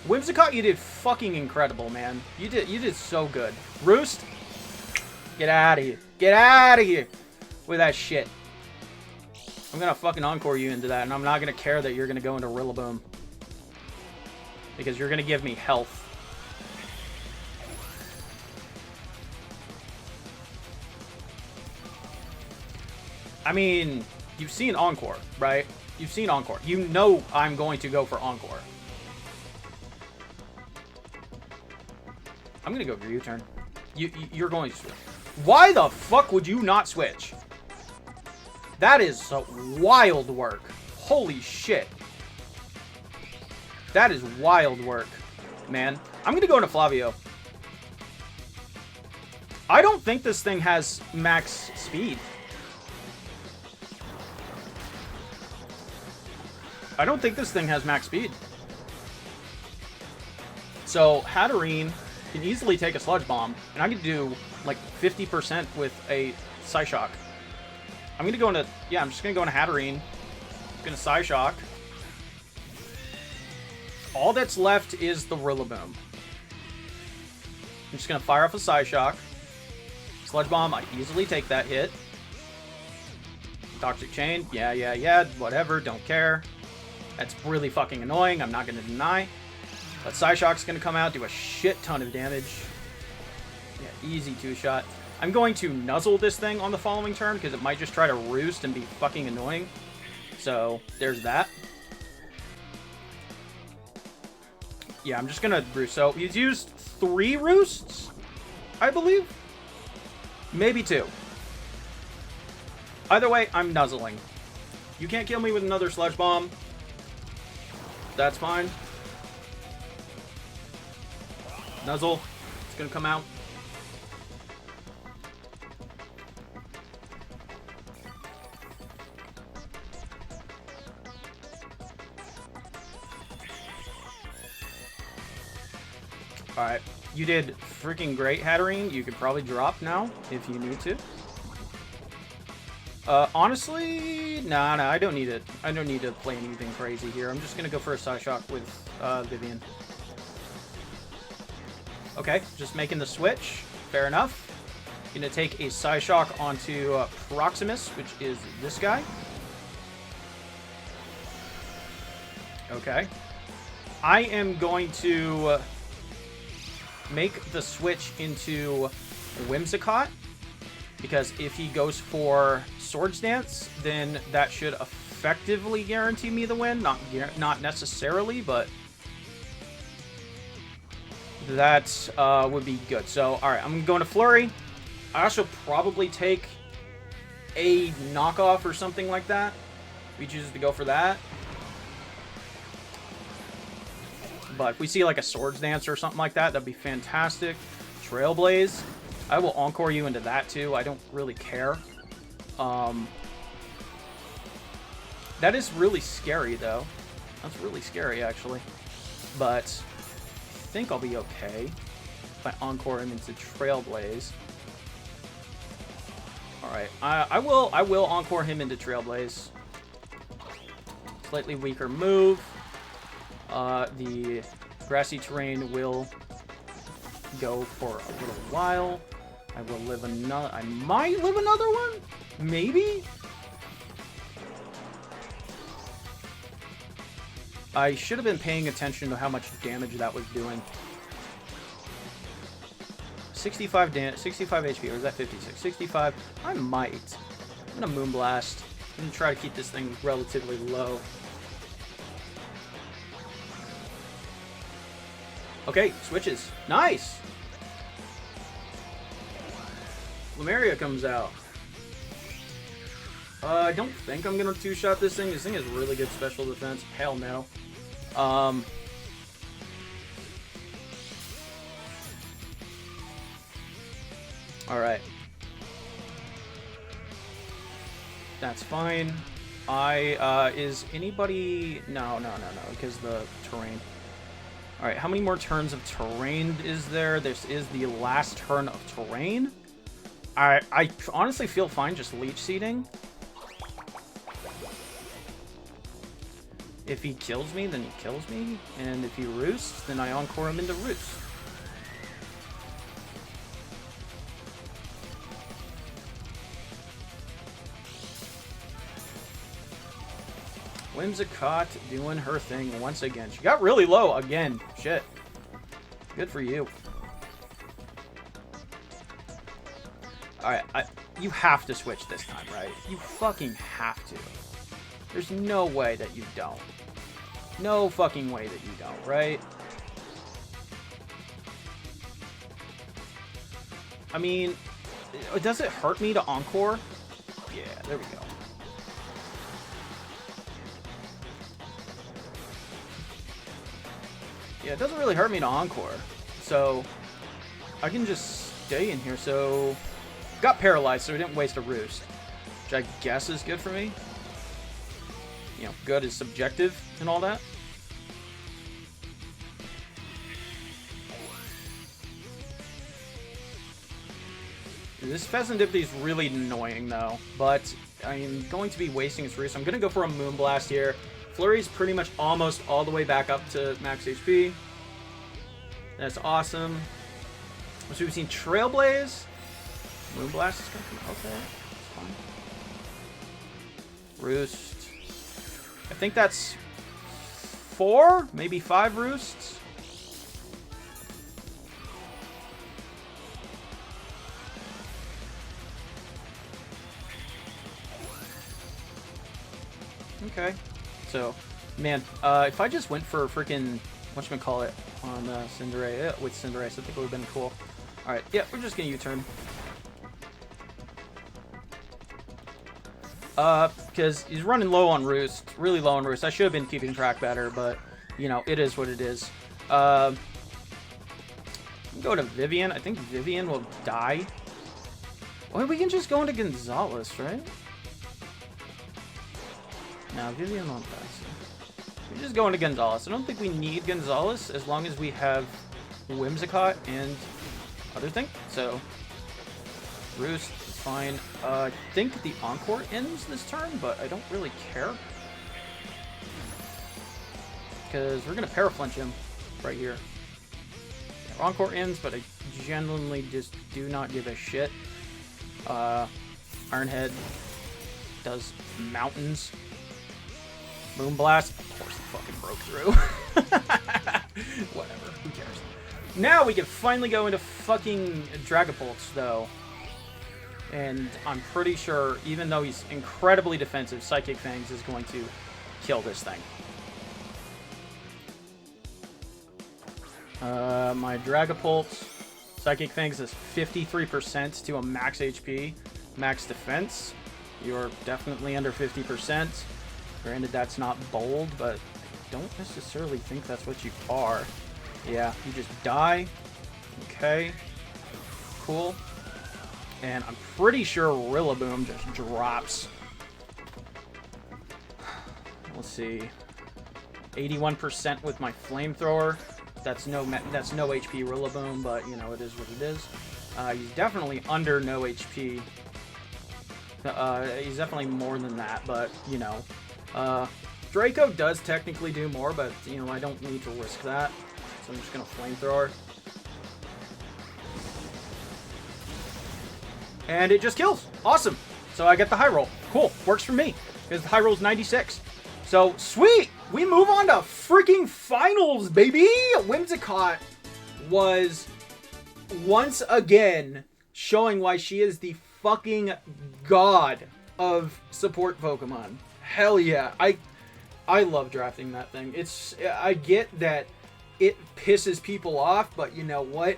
Whimsicott, you did fucking incredible, man. You did so good. Roost, get out of here. Get out of here with that shit. I'm gonna fucking Encore you into that, and I'm not gonna care that you're gonna go into Rillaboom. Because you're gonna give me health. I mean, you've seen Encore, right? You've seen Encore. You know I'm going to go for Encore. I'm going to go for U-turn. You're going to switch. Why the fuck would you not switch? That is wild work. Holy shit. That is wild work, man. I'm going to go into Flavio. I don't think this thing has max speed. I don't think this thing has max speed. So, Hatterene can easily take a Sludge Bomb, and I can do, like, 50% with a Psyshock. I'm going to go into... Yeah, I'm just going to go into Hatterene. I'm going to Psyshock. All that's left is the Rillaboom. I'm just going to fire off a Psyshock. Sludge Bomb, I easily take that hit. Toxic Chain, yeah, whatever, don't care. That's really fucking annoying, I'm not going to deny. But Psyshock's going to come out, do a shit ton of damage. Yeah, easy 2-shot. I'm going to Nuzzle this thing on the following turn, because it might just try to Roost and be fucking annoying. So, there's that. Yeah, I'm just going to Roost. So, he's used 3 Roosts, I believe? Maybe 2. Either way, I'm nuzzling. You can't kill me with another Sludge Bomb. That's fine. Nuzzle. It's gonna come out. Alright. You did freaking great, Hatterene. You could probably drop now if you need to. Honestly, nah, I don't need it. I don't need to play anything crazy here. I'm just gonna go for a Psyshock with Vivian. Okay, just making the switch. Fair enough. Gonna take a Psyshock onto Proximus, which is this guy. Okay. I am going to make the switch into Whimsicott, because if he goes for Swords Dance, then that should effectively guarantee me the win. Not necessarily, but that would be good. So, alright, I'm going to Flurry. I also probably take a knockoff or something like that. If he chooses to go for that. But if we see like a Swords Dance or something like that, that'd be fantastic. Trailblaze. I will Encore you into that too. I don't really care. That is really scary though. That's really scary actually. But I think I'll be okay if I Encore him into Trailblaze. Alright, I will Encore him into Trailblaze. Slightly weaker move. The grassy terrain will go for a little while. I will live another. I might live another one? Maybe? I should have been paying attention to how much damage that was doing. 65 HP, or is that 56? 65. I might. I'm gonna Moonblast. I'm gonna try to keep this thing relatively low. Okay, switches. Nice! Lumeria comes out. I don't think I'm gonna two-shot this thing. This thing has really good special defense. Hell no. Alright. That's fine. Is anybody... No, because the terrain. Alright, how many more turns of terrain is there? This is the last turn of terrain. I honestly feel fine just Leech Seeding. If he kills me, then he kills me. And if he roosts, then I Encore him into Roost. Whimsicott doing her thing once again. She got really low again. Shit. Good for you. Alright, you have to switch this time, right? You fucking have to. There's no way that you don't. No fucking way that you don't, right? I mean, does it hurt me to Encore? Yeah, there we go. Yeah, it doesn't really hurt me to Encore. So, I can just stay in here. So, got paralyzed, so I didn't waste a Roost. Which I guess is good for me. You know, good is subjective and all that. This Pheasantipity is really annoying, though. But I'm going to be wasting its Roost. I'm going to go for a Moonblast here. Flurry's pretty much almost all the way back up to max HP. That's awesome. So we've seen Trailblaze. Moonblast is going to come. Okay, that's fine. Roost. I think that's 4, maybe 5 Roosts. Okay. So, man, if I just went for freaking, whatchamacallit, on Cinderace, with Cinderace, I think it would have been cool. Alright, yeah, we're just going to U-turn. Because he's running low on Roost, really low on Roost. I should have been keeping track better, but, you know, it is what it is. Go to Vivian. I think Vivian will die. Or we can just go into Gonzalez, right? No, Vivian won't die. We just go into Gonzalez. I don't think we need Gonzalez as long as we have Whimsicott and other thing. So, Roost is fine. I think the Encore ends this turn, but I don't really care. Because we're going to Paraflinch him right here. Yeah, Encore ends, but I genuinely just do not give a shit. Ironhead does mountains. Moonblast, of course it fucking broke through. Whatever, who cares? Now we can finally go into fucking Dragapults, though. And I'm pretty sure, even though he's incredibly defensive, Psychic Fangs is going to kill this thing. My Dragapult, Psychic Fangs is 53% to a max HP, max defense. You're definitely under 50%. Granted, that's not bold, but I don't necessarily think that's what you are. Yeah, you just die. Okay. Cool. And I'm pretty sure Rillaboom just drops. Let's see. 81% with my Flamethrower. That's no HP Rillaboom, but, you know, it is what it is. He's definitely under no HP. He's definitely more than that, but, you know. Draco does technically do more, but, you know, I don't need to risk that. So I'm just going to Flamethrower. And it just kills. Awesome. So I get the high roll. Cool. Works for me. Because the high roll is 96. So, sweet. We move on to freaking finals, baby. Whimsicott was once again showing why she is the fucking god of support Pokemon. Hell yeah. I love drafting that thing. I get that it pisses people off, but you know what?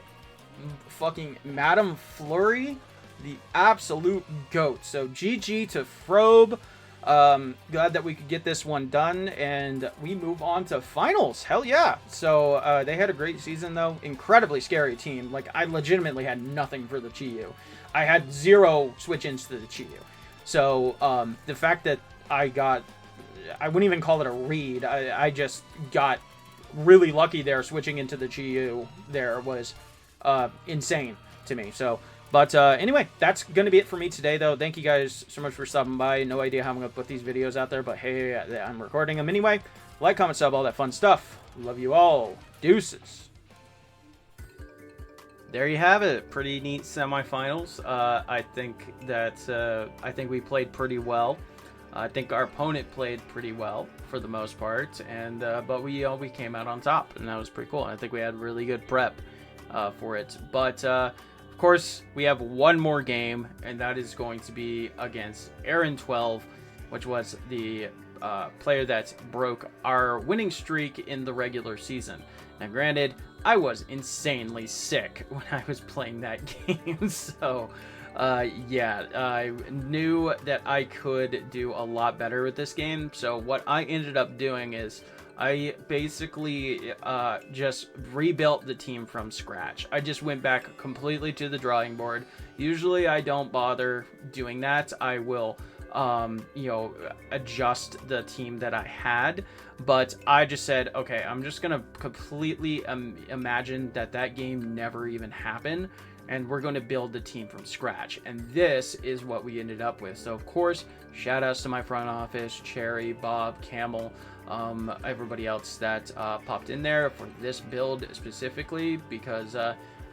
Fucking Madame Flurry, the absolute GOAT. So GG to Frobe. Glad that we could get this one done, and we move on to finals. Hell yeah. So they had a great season, though. Incredibly scary team. Like, I legitimately had nothing for the Chi-Yu. I had 0 switch-ins to the Chi-Yu. So the fact that I wouldn't even call it a read. I just got really lucky there. Switching into the Chi-Yu there was insane to me. So, but anyway, that's going to be it for me today, though. Thank you guys so much for stopping by. No idea how I'm going to put these videos out there, but hey, I'm recording them anyway. Like, comment, sub, all that fun stuff. Love you all. Deuces. There you have it. Pretty neat semifinals. I think we played pretty well. I think our opponent played pretty well for the most part, and but we came out on top, and that was pretty cool. I think we had really good prep for it. But of course, we have one more game, and that is going to be against Aaron 12, which was the player that broke our winning streak in the regular season. Now, granted, I was insanely sick when I was playing that game, so yeah, I knew that I could do a lot better with this game. So what I ended up doing is I basically just rebuilt the team from scratch. I just went back completely to the drawing board. Usually I don't bother doing that. I will you know, adjust the team that I had, but I just said, okay, I'm just gonna completely imagine that game never even happened, and we're going to build the team from scratch. And this is what we ended up with. So of course, shout outs to my front office, Cherry, Bob, Camel, everybody else that popped in there for this build specifically, because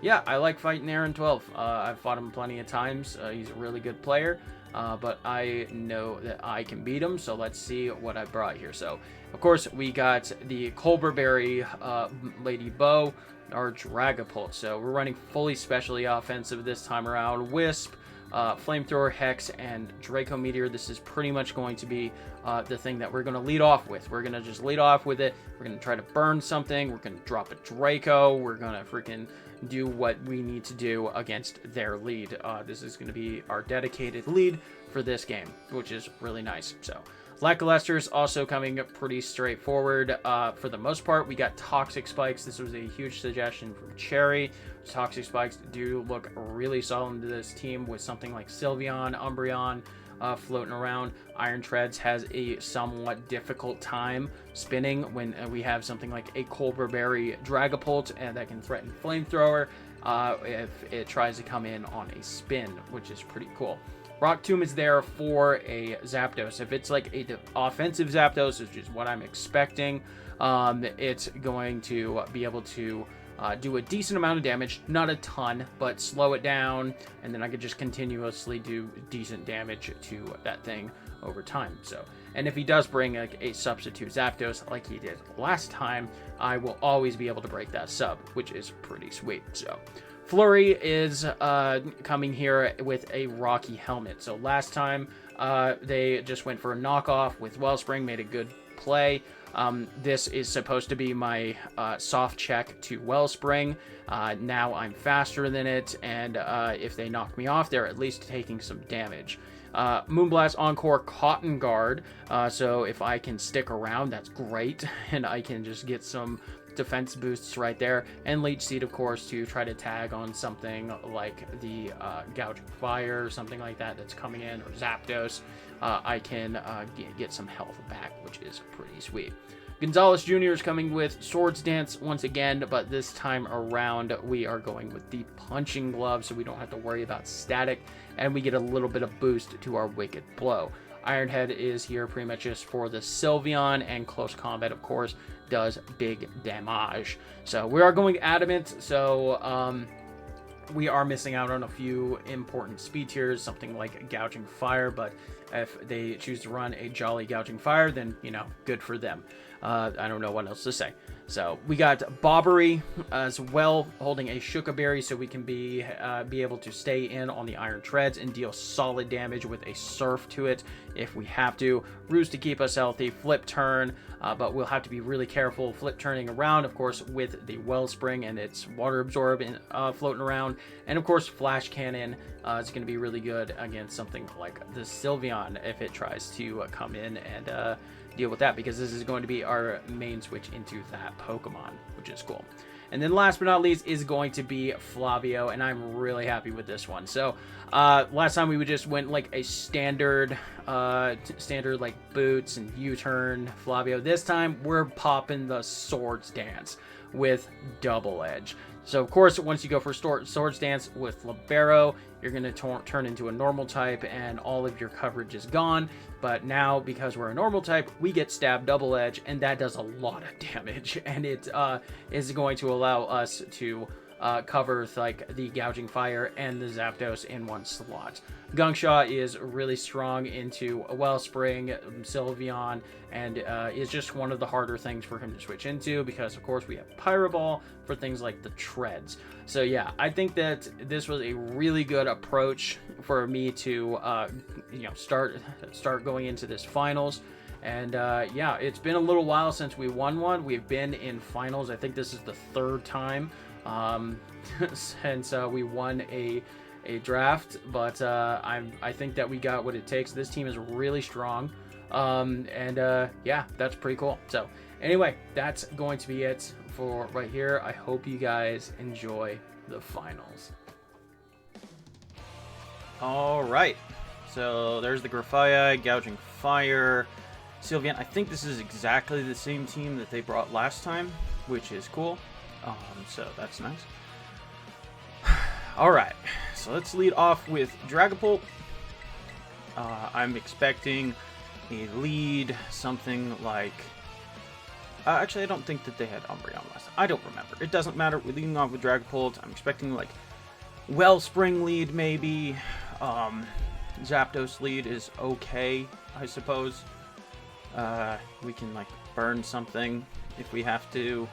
yeah, I like fighting Aaron 12. I've fought him plenty of times. He's a really good player. But I know that I can beat him, so let's see what I brought here. So, of course, we got the Colberberry Lady Bow, our Dragapult. So we're running fully specially offensive this time around. Wisp, Flamethrower, Hex, and Draco Meteor. This is pretty much going to be the thing that we're going to lead off with. We're going to just lead off with it. We're going to try to burn something. We're going to drop a Draco. We're going to freaking do what we need to do against their lead. This is going to be our dedicated lead for this game, which is really nice. So Lackluster's also coming up pretty straightforward. For the most part, we got Toxic Spikes. This was a huge suggestion from Cherry. Toxic Spikes do look really solid to this team with something like Sylveon, Umbreon floating around. Iron Treads has a somewhat difficult time spinning when we have something like a Colbur Berry Dragapult and that can threaten Flamethrower if it tries to come in on a spin, which is pretty cool. Rock Tomb is there for a Zapdos. If it's like a offensive Zapdos, which is what I'm expecting, it's going to be able to do a decent amount of damage, not a ton, but slow it down, and then I could just continuously do decent damage to that thing over time. So, and if he does bring like a substitute Zapdos like he did last time, I will always be able to break that sub, which is pretty sweet. So Flurry is coming here with a Rocky Helmet. So last time they just went for a knockoff with Wellspring, made a good play. This is supposed to be my soft check to Wellspring. Now I'm faster than it, and if they knock me off, they're at least taking some damage. Moonblast Encore Cotton Guard, so if I can stick around, that's great, and I can just get some defense boosts right there. And Leech Seed, of course, to try to tag on something like the Gouging Fire or something like that that's coming in, or Zapdos. I can get some health back, which is pretty sweet. Gonzalez Jr. is coming with Swords Dance once again, but this time around we are going with the Punching Glove, so we don't have to worry about static, and we get a little bit of boost to our Wicked Blow. Ironhead is here pretty much just for the Sylveon, and Close Combat, of course, does big damage. So we are going Adamant, so we are missing out on a few important speed tiers, something like Gouging Fire, but if they choose to run a Jolly Gouging Fire, then, you know, good for them. I don't know what else to say. So we got Bobbery as well, holding a Shuka Berry, so we can be able to stay in on the Iron Treads and deal solid damage with a Surf to it if we have to. Ruse to keep us healthy, Flip Turn, but we'll have to be really careful flip turning around, of course, with the Wellspring and its Water Absorb floating around. And of course, Flash Cannon is going to be really good against something like the Sylveon if it tries to come in and deal with that, because this is going to be our main switch into that Pokemon, which is cool. And then last but not least is going to be Flavio, and I'm really happy with this one. So last time we just went like a standard like boots and U-turn Flavio. This time we're popping the Swords Dance with Double Edge. So of course, once you go for Swords Dance with Libero, you're going to turn into a normal type and all of your coverage is gone. But now, because we're a normal type, we get Stab Double Edge, and that does a lot of damage. And it is going to allow us to cover like the Gouging Fire and the Zapdos in one slot. Gungshaw is really strong into a Wellspring, Sylveon, and is just one of the harder things for him to switch into, because of course we have Pyro Ball for things like the Treads. So yeah, I think that this was a really good approach for me to start going into this finals. And yeah, it's been a little while since we won one. We've been in finals. I think this is the third time since we won a draft, but I think that we got what it takes. This team is really strong, and yeah, that's pretty cool. So anyway, that's going to be it for right here. I hope you guys enjoy the finals. All right, so there's the Grafaiai, Gouging Fire, Sylveon. I think this is exactly the same team that they brought last time, which is cool. So that's nice. All right, so let's lead off with Dragapult. I'm expecting a lead, something like... actually, I don't think that they had Umbreon last time. I don't remember. It doesn't matter. We're leading off with Dragapult. I'm expecting like Wellspring lead, maybe. Zapdos lead is okay, I suppose. We can like burn something if we have to.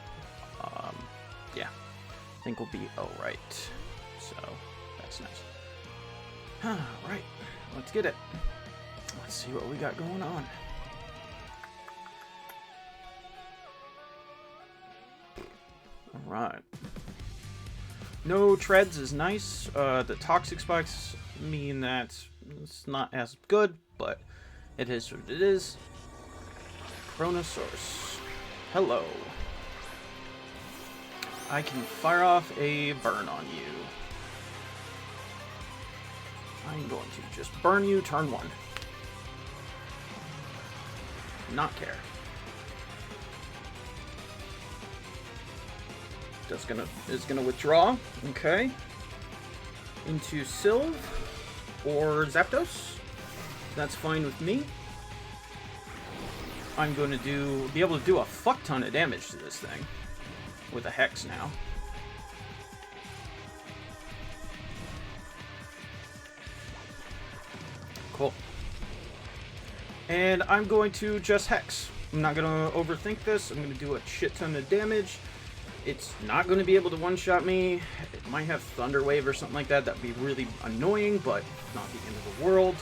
Yeah, I think we'll be alright. So that's nice. Alright, let's get it. Let's see what we got going on. Alright. No treads is nice. The toxic spikes mean that it's not as good, but it is what it is. Chronosaurus. Hello. I can fire off a burn on you. I'm going to just burn you turn 1. Not care. Is gonna withdraw. Okay. Into Sylve or Zapdos. That's fine with me. I'm going to be able to do a fuck ton of damage to this thing with a Hex now. Cool. And I'm going to just Hex. I'm not going to overthink this. I'm going to do a shit ton of damage. It's not going to be able to one-shot me. It might have Thunder Wave or something like that. That'd be really annoying, but not the end of the world.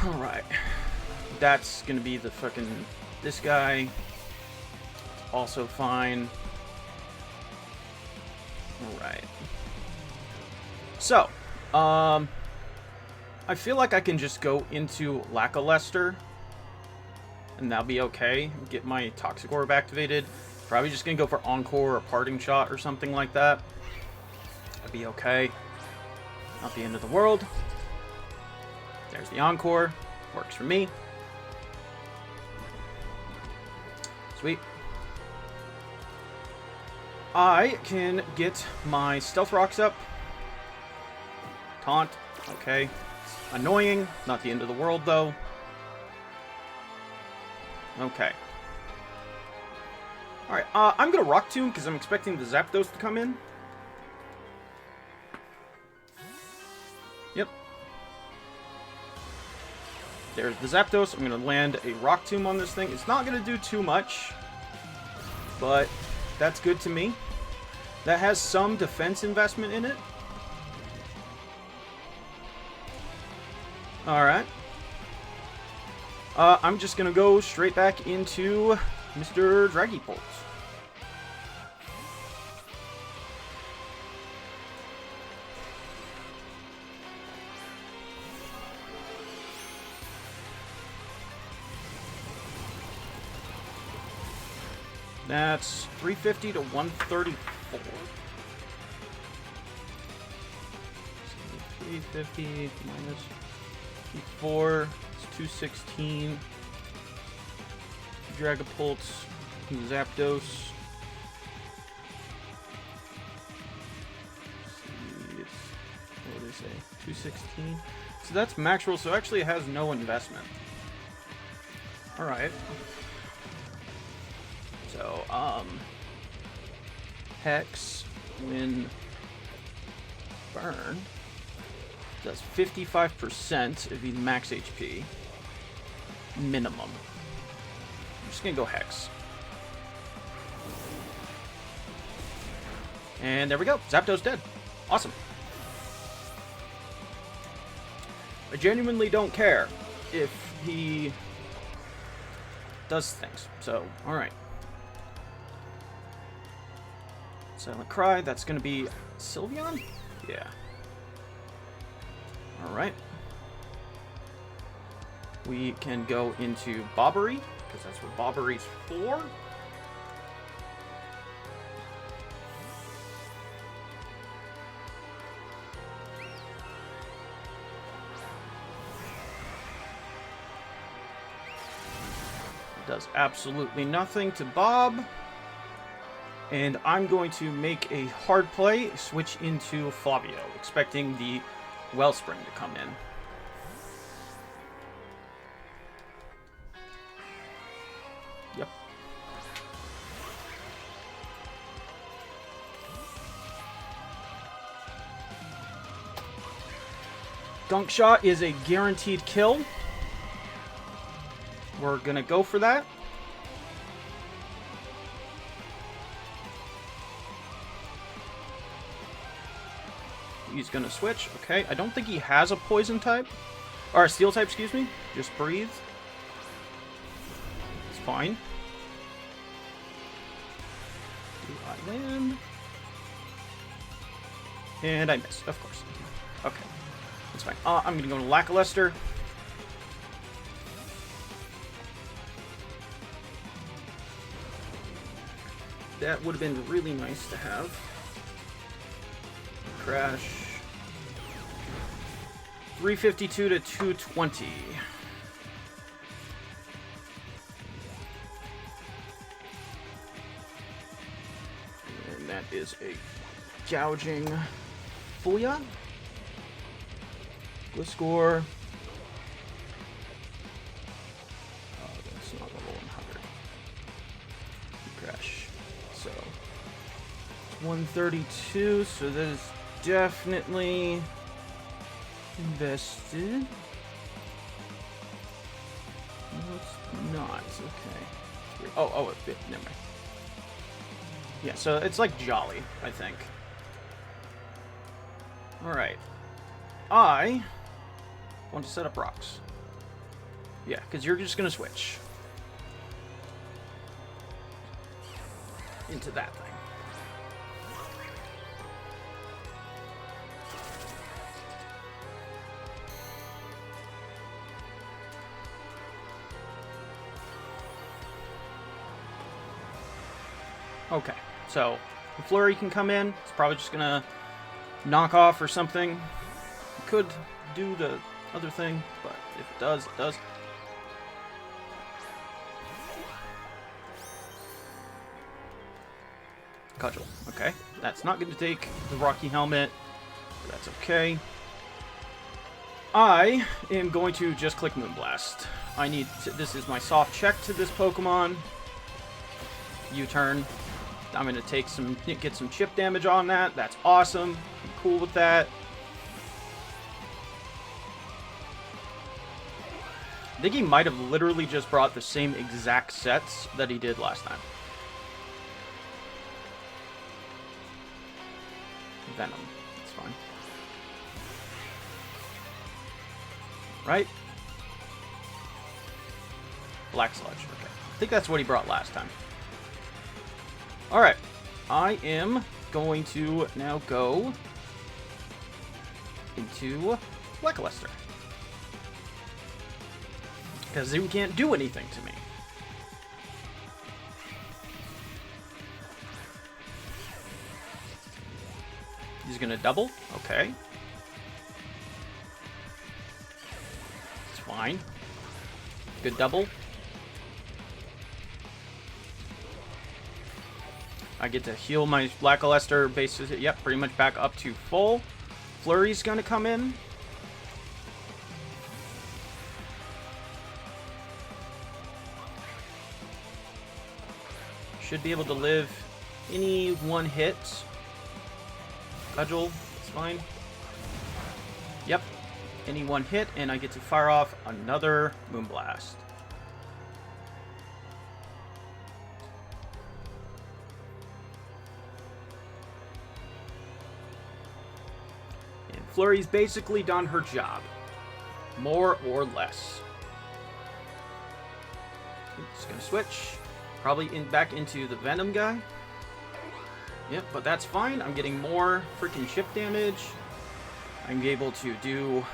Alright. That's going to be the fucking... This guy. Also fine. Alright. So, I feel like I can just go into Lackluster, and that'll be okay. Get my Toxic Orb activated. Probably just gonna go for Encore or Parting Shot or something like that. That'd be okay. Not the end of the world. There's the Encore. Works for me. Sweet. I can get my Stealth Rocks up. Taunt. Okay. It's annoying. Not the end of the world, though. Okay. Alright, I'm gonna Rock Tomb because I'm expecting the Zapdos to come in. Yep. There's the Zapdos. I'm gonna land a Rock Tomb on this thing. It's not gonna do too much, but that's good to me. That has some defense investment in it. Alright. I'm just gonna go straight back into Mr. Dragapult. That's 350 to 134. 350 minus 4 is 216. Dragapult, Zapdos. What do they say? 216. So that's max roll, so actually it has no investment. Alright. So, Hex, when burn, does 55% of the max HP. Minimum. I'm just gonna go Hex. And there we go. Zapdos dead. Awesome. I genuinely don't care if he does things. So, alright. Silent Cry, that's gonna be Sylveon? Yeah. Alright. We can go into Bobbery, because that's what Bobbery's for. Does absolutely nothing to Bob. And I'm going to make a hard play, switch into Fabio, expecting the Wellspring to come in. Yep. Gunk Shot is a guaranteed kill. We're gonna go for that. he's gonna switch. Okay, I don't think he has a poison type. Or a steel type, excuse me. Just breathe. It's fine. Do I land? And I miss, of course. Okay, that's fine. I'm gonna go to Lackluster. That would have been really nice to have. Crash. 352 to 220. And that is a gouging Booyah. Gliscor. Oh, that's not level 100. Crash. So, it's 132, so that is definitely invested. No, it's not. Okay. Oh, never mind. Yeah, so it's like Jolly, I think. Alright. I want to set up rocks. Yeah, because you're just going to switch into that thing. Okay, so the Flurry can come in. It's probably just going to knock off or something. It could do the other thing, but if it does, it does. Cudgel. Okay, that's not going to take the Rocky Helmet. That's okay. I am going to just click Moonblast. I need to, this is my soft check to this Pokemon. U-turn. I'm going to get some chip damage on that. That's awesome. I'm cool with that. I think he might have literally just brought the same exact sets that he did last time. Venom. That's fine. Right? Black Sludge. Okay. I think that's what he brought last time. Alright. I am going to now go into Lackluster. Because Zoo can't do anything to me. He's gonna double. Okay. It's fine. Good double. I get to heal my Lackluster bases. Yep, pretty much back up to full. Flurry's gonna come in. Should be able to live any one hit. Cudgel, it's fine. Yep, any one hit, and I get to fire off another Moonblast. And Flurry's basically done her job. More or less. Just gonna switch. Probably back into the Venom guy. Yep, but that's fine. I'm getting more freaking chip damage. I'm able to do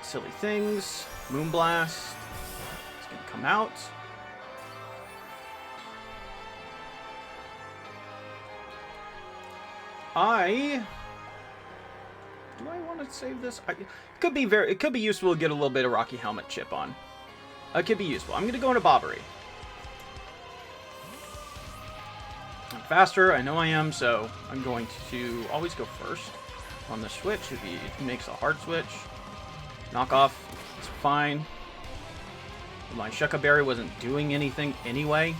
silly things. Moonblast. It's going to come out. Do I want to save this? It could be useful to get a little bit of Rocky Helmet chip on. It could be useful. I'm going to go into Bobbery. I'm faster, I know I am, so I'm going to always go first on the switch if he makes a hard switch. Knock off, it's fine. My Shucka Berry wasn't doing anything anyway,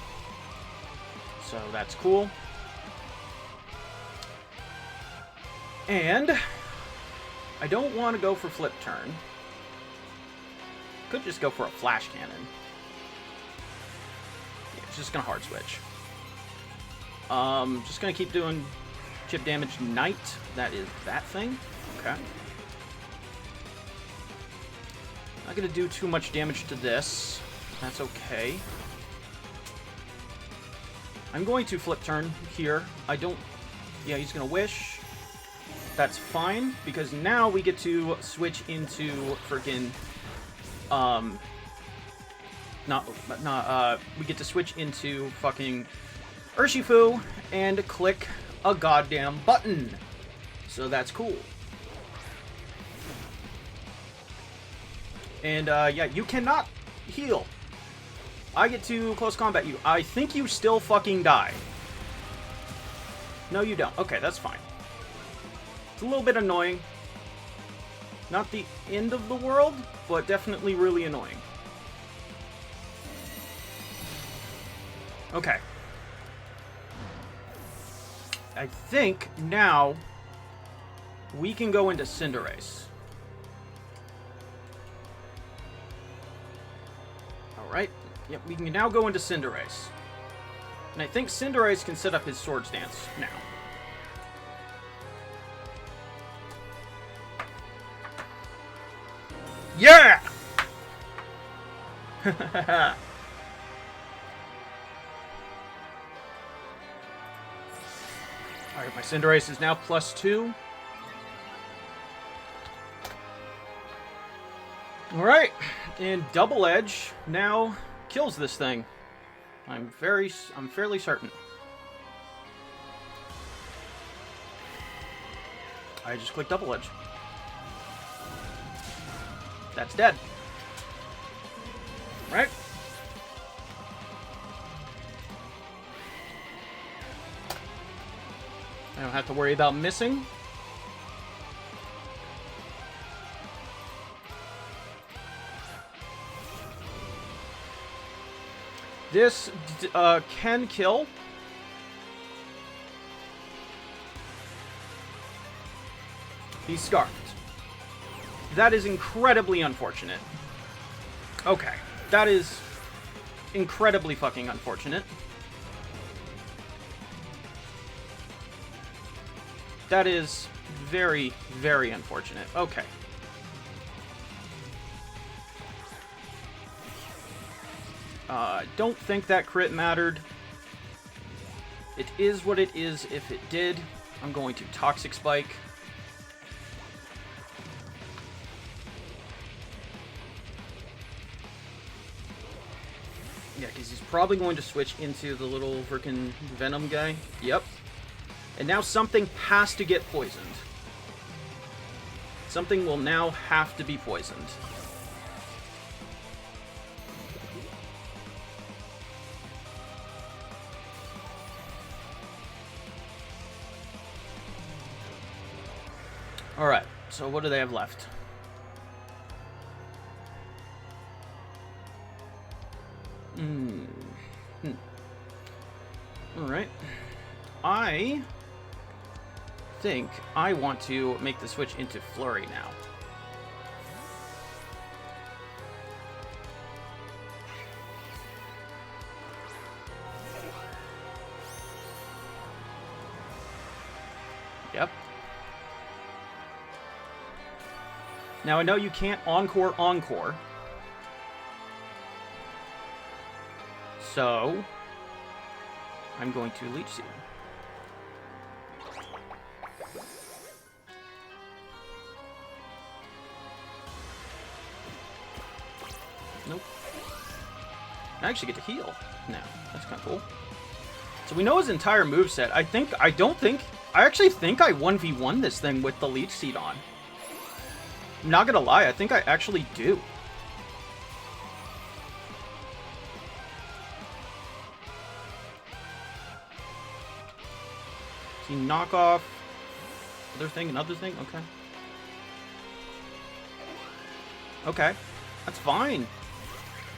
so that's cool. And I don't want to go for Flip Turn. Could just go for a Flash Cannon. Yeah, it's just going to hard switch. Just gonna keep doing chip damage. Knight. That is that thing. Okay. Not gonna do too much damage to this. That's okay. I'm going to flip turn here. I don't... Yeah, he's gonna wish. That's fine, because now we get to switch into freaking... we get to switch into fucking Urshifu and click a goddamn button. So that's cool. And, yeah, you cannot heal. I get to close combat you. I think you still fucking die. No, you don't. Okay, that's fine. It's a little bit annoying. Not the end of the world, but definitely really annoying. Okay. I think now we can go into Cinderace. Alright. Yep, we can now go into Cinderace. And I think Cinderace can set up his Swords Dance now. Yeah! Alright, my Cinderace is now +2. Alright, and Double Edge now kills this thing. I'm fairly certain. I just clicked Double Edge. That's dead. Right? I don't have to worry about missing. This can kill. He's scarfed. That is incredibly unfortunate. Okay. That is incredibly fucking unfortunate. That is very, very unfortunate. Okay. Don't think that crit mattered. It is what it is if it did. I'm going to Toxic Spike. Yeah, because he's probably going to switch into the little freaking Venom guy. Yep. And now something has to get poisoned. Something will now have to be poisoned. Alright, so what do they have left? Alright. I think I want to make the switch into Flurry now. Yep. Now I know you can't Encore. So I'm going to Leech Seed. Nope. I actually get to heal now. That's kind of cool. So we know his entire moveset. I actually think I 1v1 this thing with the Leech Seed on. I'm not gonna lie, I think I actually do. See, knock off. Another thing? Okay. Okay. That's fine.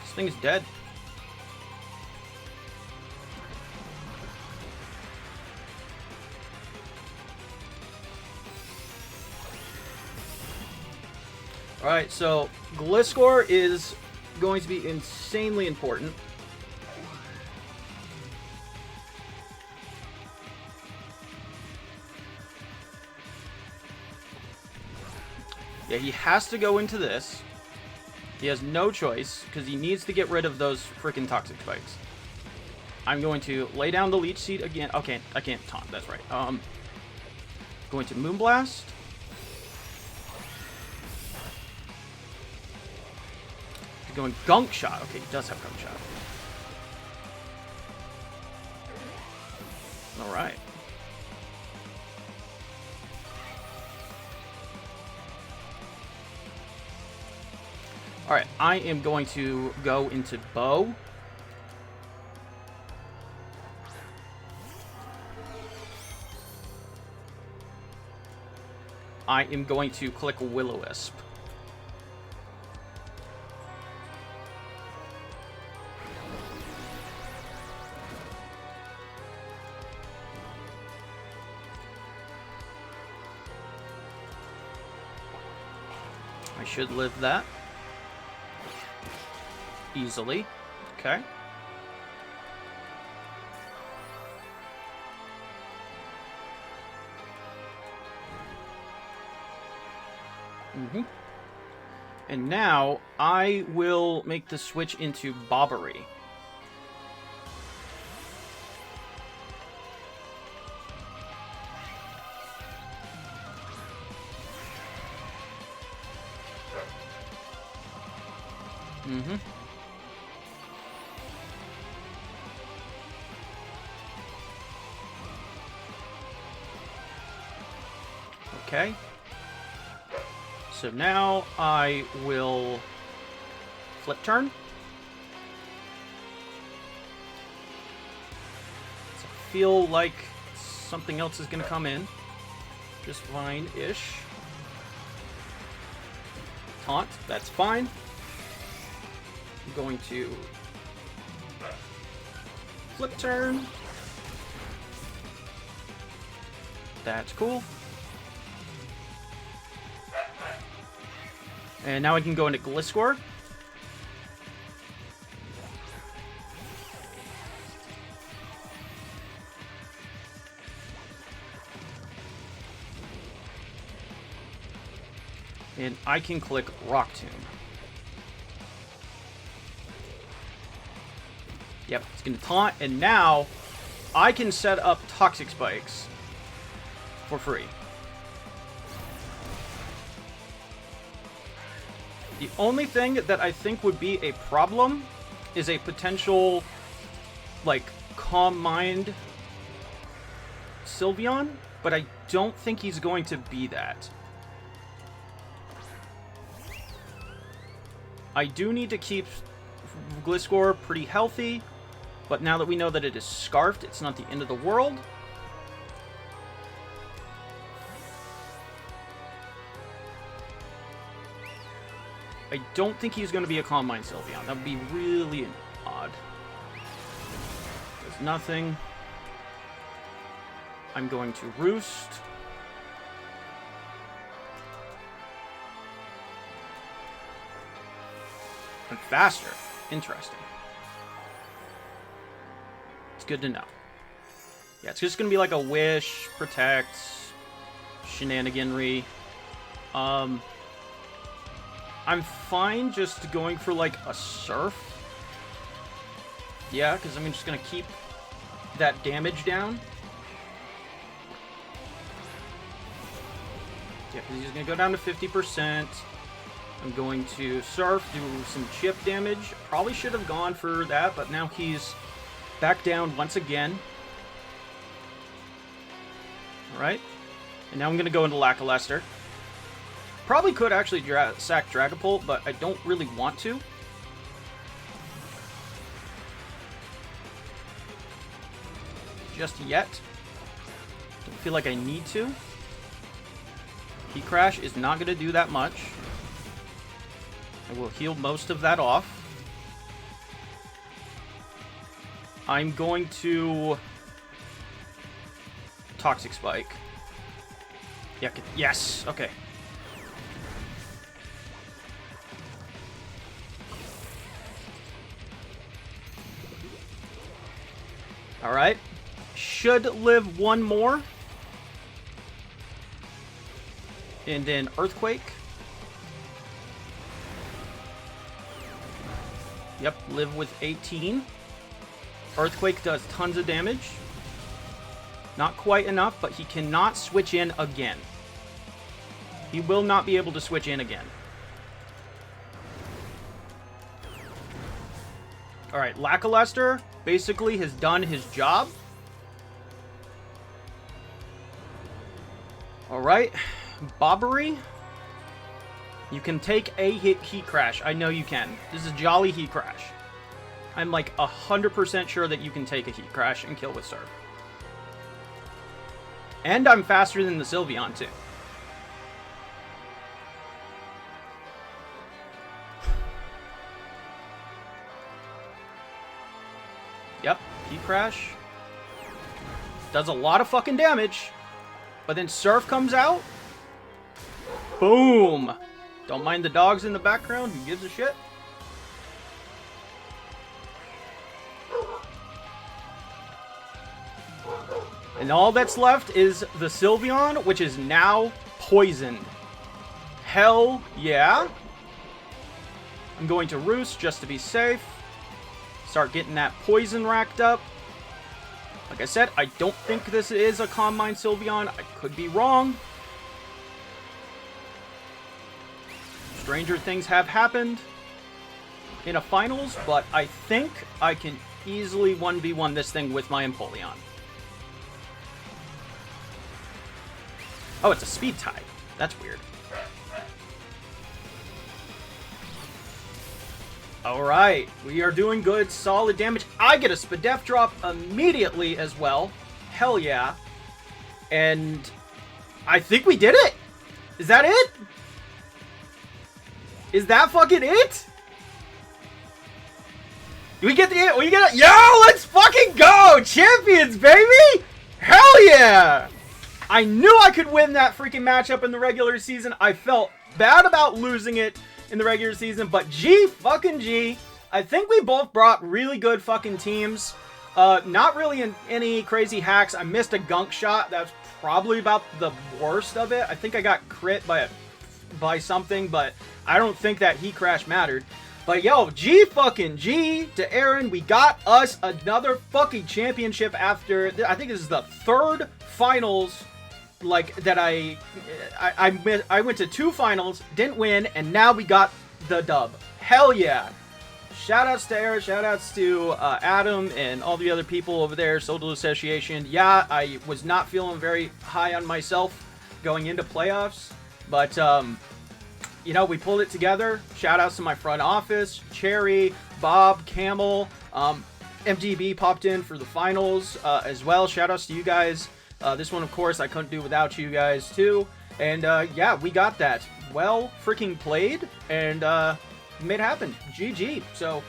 This thing is dead. Alright, so Gliscor is going to be insanely important. Yeah, he has to go into this. He has no choice, because he needs to get rid of those freaking toxic spikes. I'm going to lay down the Leech Seed again. Okay, I can't taunt, that's right. Going to Moonblast. Going Gunk Shot. Okay, he does have Gunk Shot. Alright. Alright, I am going to go into Bow. I am going to click Will-O-Wisp. I should live that easily. Okay. And now I will make the switch into Bobbery. Okay. So now I will flip turn. So I feel like something else is going to come in. Just fine-ish. Taunt, that's fine. I'm going to flip turn. That's cool. And now I can go into Gliscor. And I can click Rock Tomb. Yep, it's going to taunt, and now I can set up Toxic Spikes for free. The only thing that I think would be a problem is a potential, like, Calm Mind Sylveon, but I don't think he's going to be that. I do need to keep Gliscor pretty healthy, but now that we know that it is Scarfed, it's not the end of the world. I don't think he's going to be a Calm Mind Sylveon. That would be really odd. There's nothing. I'm going to Roost. And faster. Interesting. It's good to know. Yeah, it's just going to be like a Wish, Protect, Shenaniganry. I'm fine just going for, like, a Surf. Yeah, because I'm just going to keep that damage down. Yeah, because he's going to go down to 50%. I'm going to Surf, do some chip damage. Probably should have gone for that, but now he's back down once again. Alright. And now I'm going to go into Lackluster. Probably could actually sack Dragapult, but I don't really want to. Just yet. Don't feel like I need to. Key Crash is not going to do that much. I will heal most of that off. I'm going to Toxic Spike. Yeah, yes, okay. Alright. Should live one more. And then Earthquake. Yep, live with 18. Earthquake does tons of damage. Not quite enough, but he cannot switch in again. He will not be able to switch in again. Alright, Lackluster basically has done his job. Alright, Bobbery. You can take a hit Heat Crash. I know you can. This is Jolly Heat Crash. I'm like 100% sure that you can take a Heat Crash and kill with Surf. And I'm faster than the Sylveon too. Yep, Heat Crash. Does a lot of fucking damage. But then Surf comes out. Boom! Don't mind the dogs in the background. Who gives a shit? And all that's left is the Sylveon, which is now poisoned. Hell yeah. I'm going to Roost just to be safe. Start getting that poison racked up. Like I said, I don't think this is a Calm Mind Sylveon. I could be wrong. Stranger things have happened in a finals, but I think I can easily 1v1 this thing with my Empoleon. Oh, it's a speed type. That's weird. Alright, we are doing good, solid damage. I get a Spadef drop immediately as well. Hell yeah. And I think we did it! Is that it? Is that fucking it? Do we get the it? We get it? Yo, let's fucking go! Champions, baby! Hell yeah! I knew I could win that freaking matchup in the regular season. I felt bad about losing it in the regular season, but G fucking G. I think we both brought really good fucking teams. Not really in any crazy hacks. I missed a gunk shot. That's probably about the worst of it. I think I got crit by something, but I don't think that Heat Crash mattered. But yo, G fucking G to Aaron. We got us another fucking championship after, I think this is the third finals like that I went to 2 finals, didn't win, and now we got the dub. Hell yeah. Shoutouts to Aaron, shoutouts to Adam and all the other people over there, Social Association. Yeah, I was not feeling very high on myself going into playoffs, but you know, we pulled it together. Shoutouts to my front office, Cherry, Bob, Camel, MDB popped in for the finals as well. Shoutouts to you guys. This one, of course, I couldn't do without you guys, too. And, yeah, we got that. Well freaking played, and made it happen. GG. So,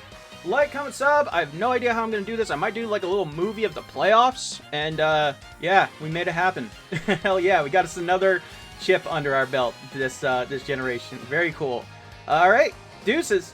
like, comment, sub. I have no idea how I'm going to do this. I might do, like, a little movie of the playoffs. And, yeah, we made it happen. Hell yeah, we got us another chip under our belt this generation. Very cool. All right, deuces.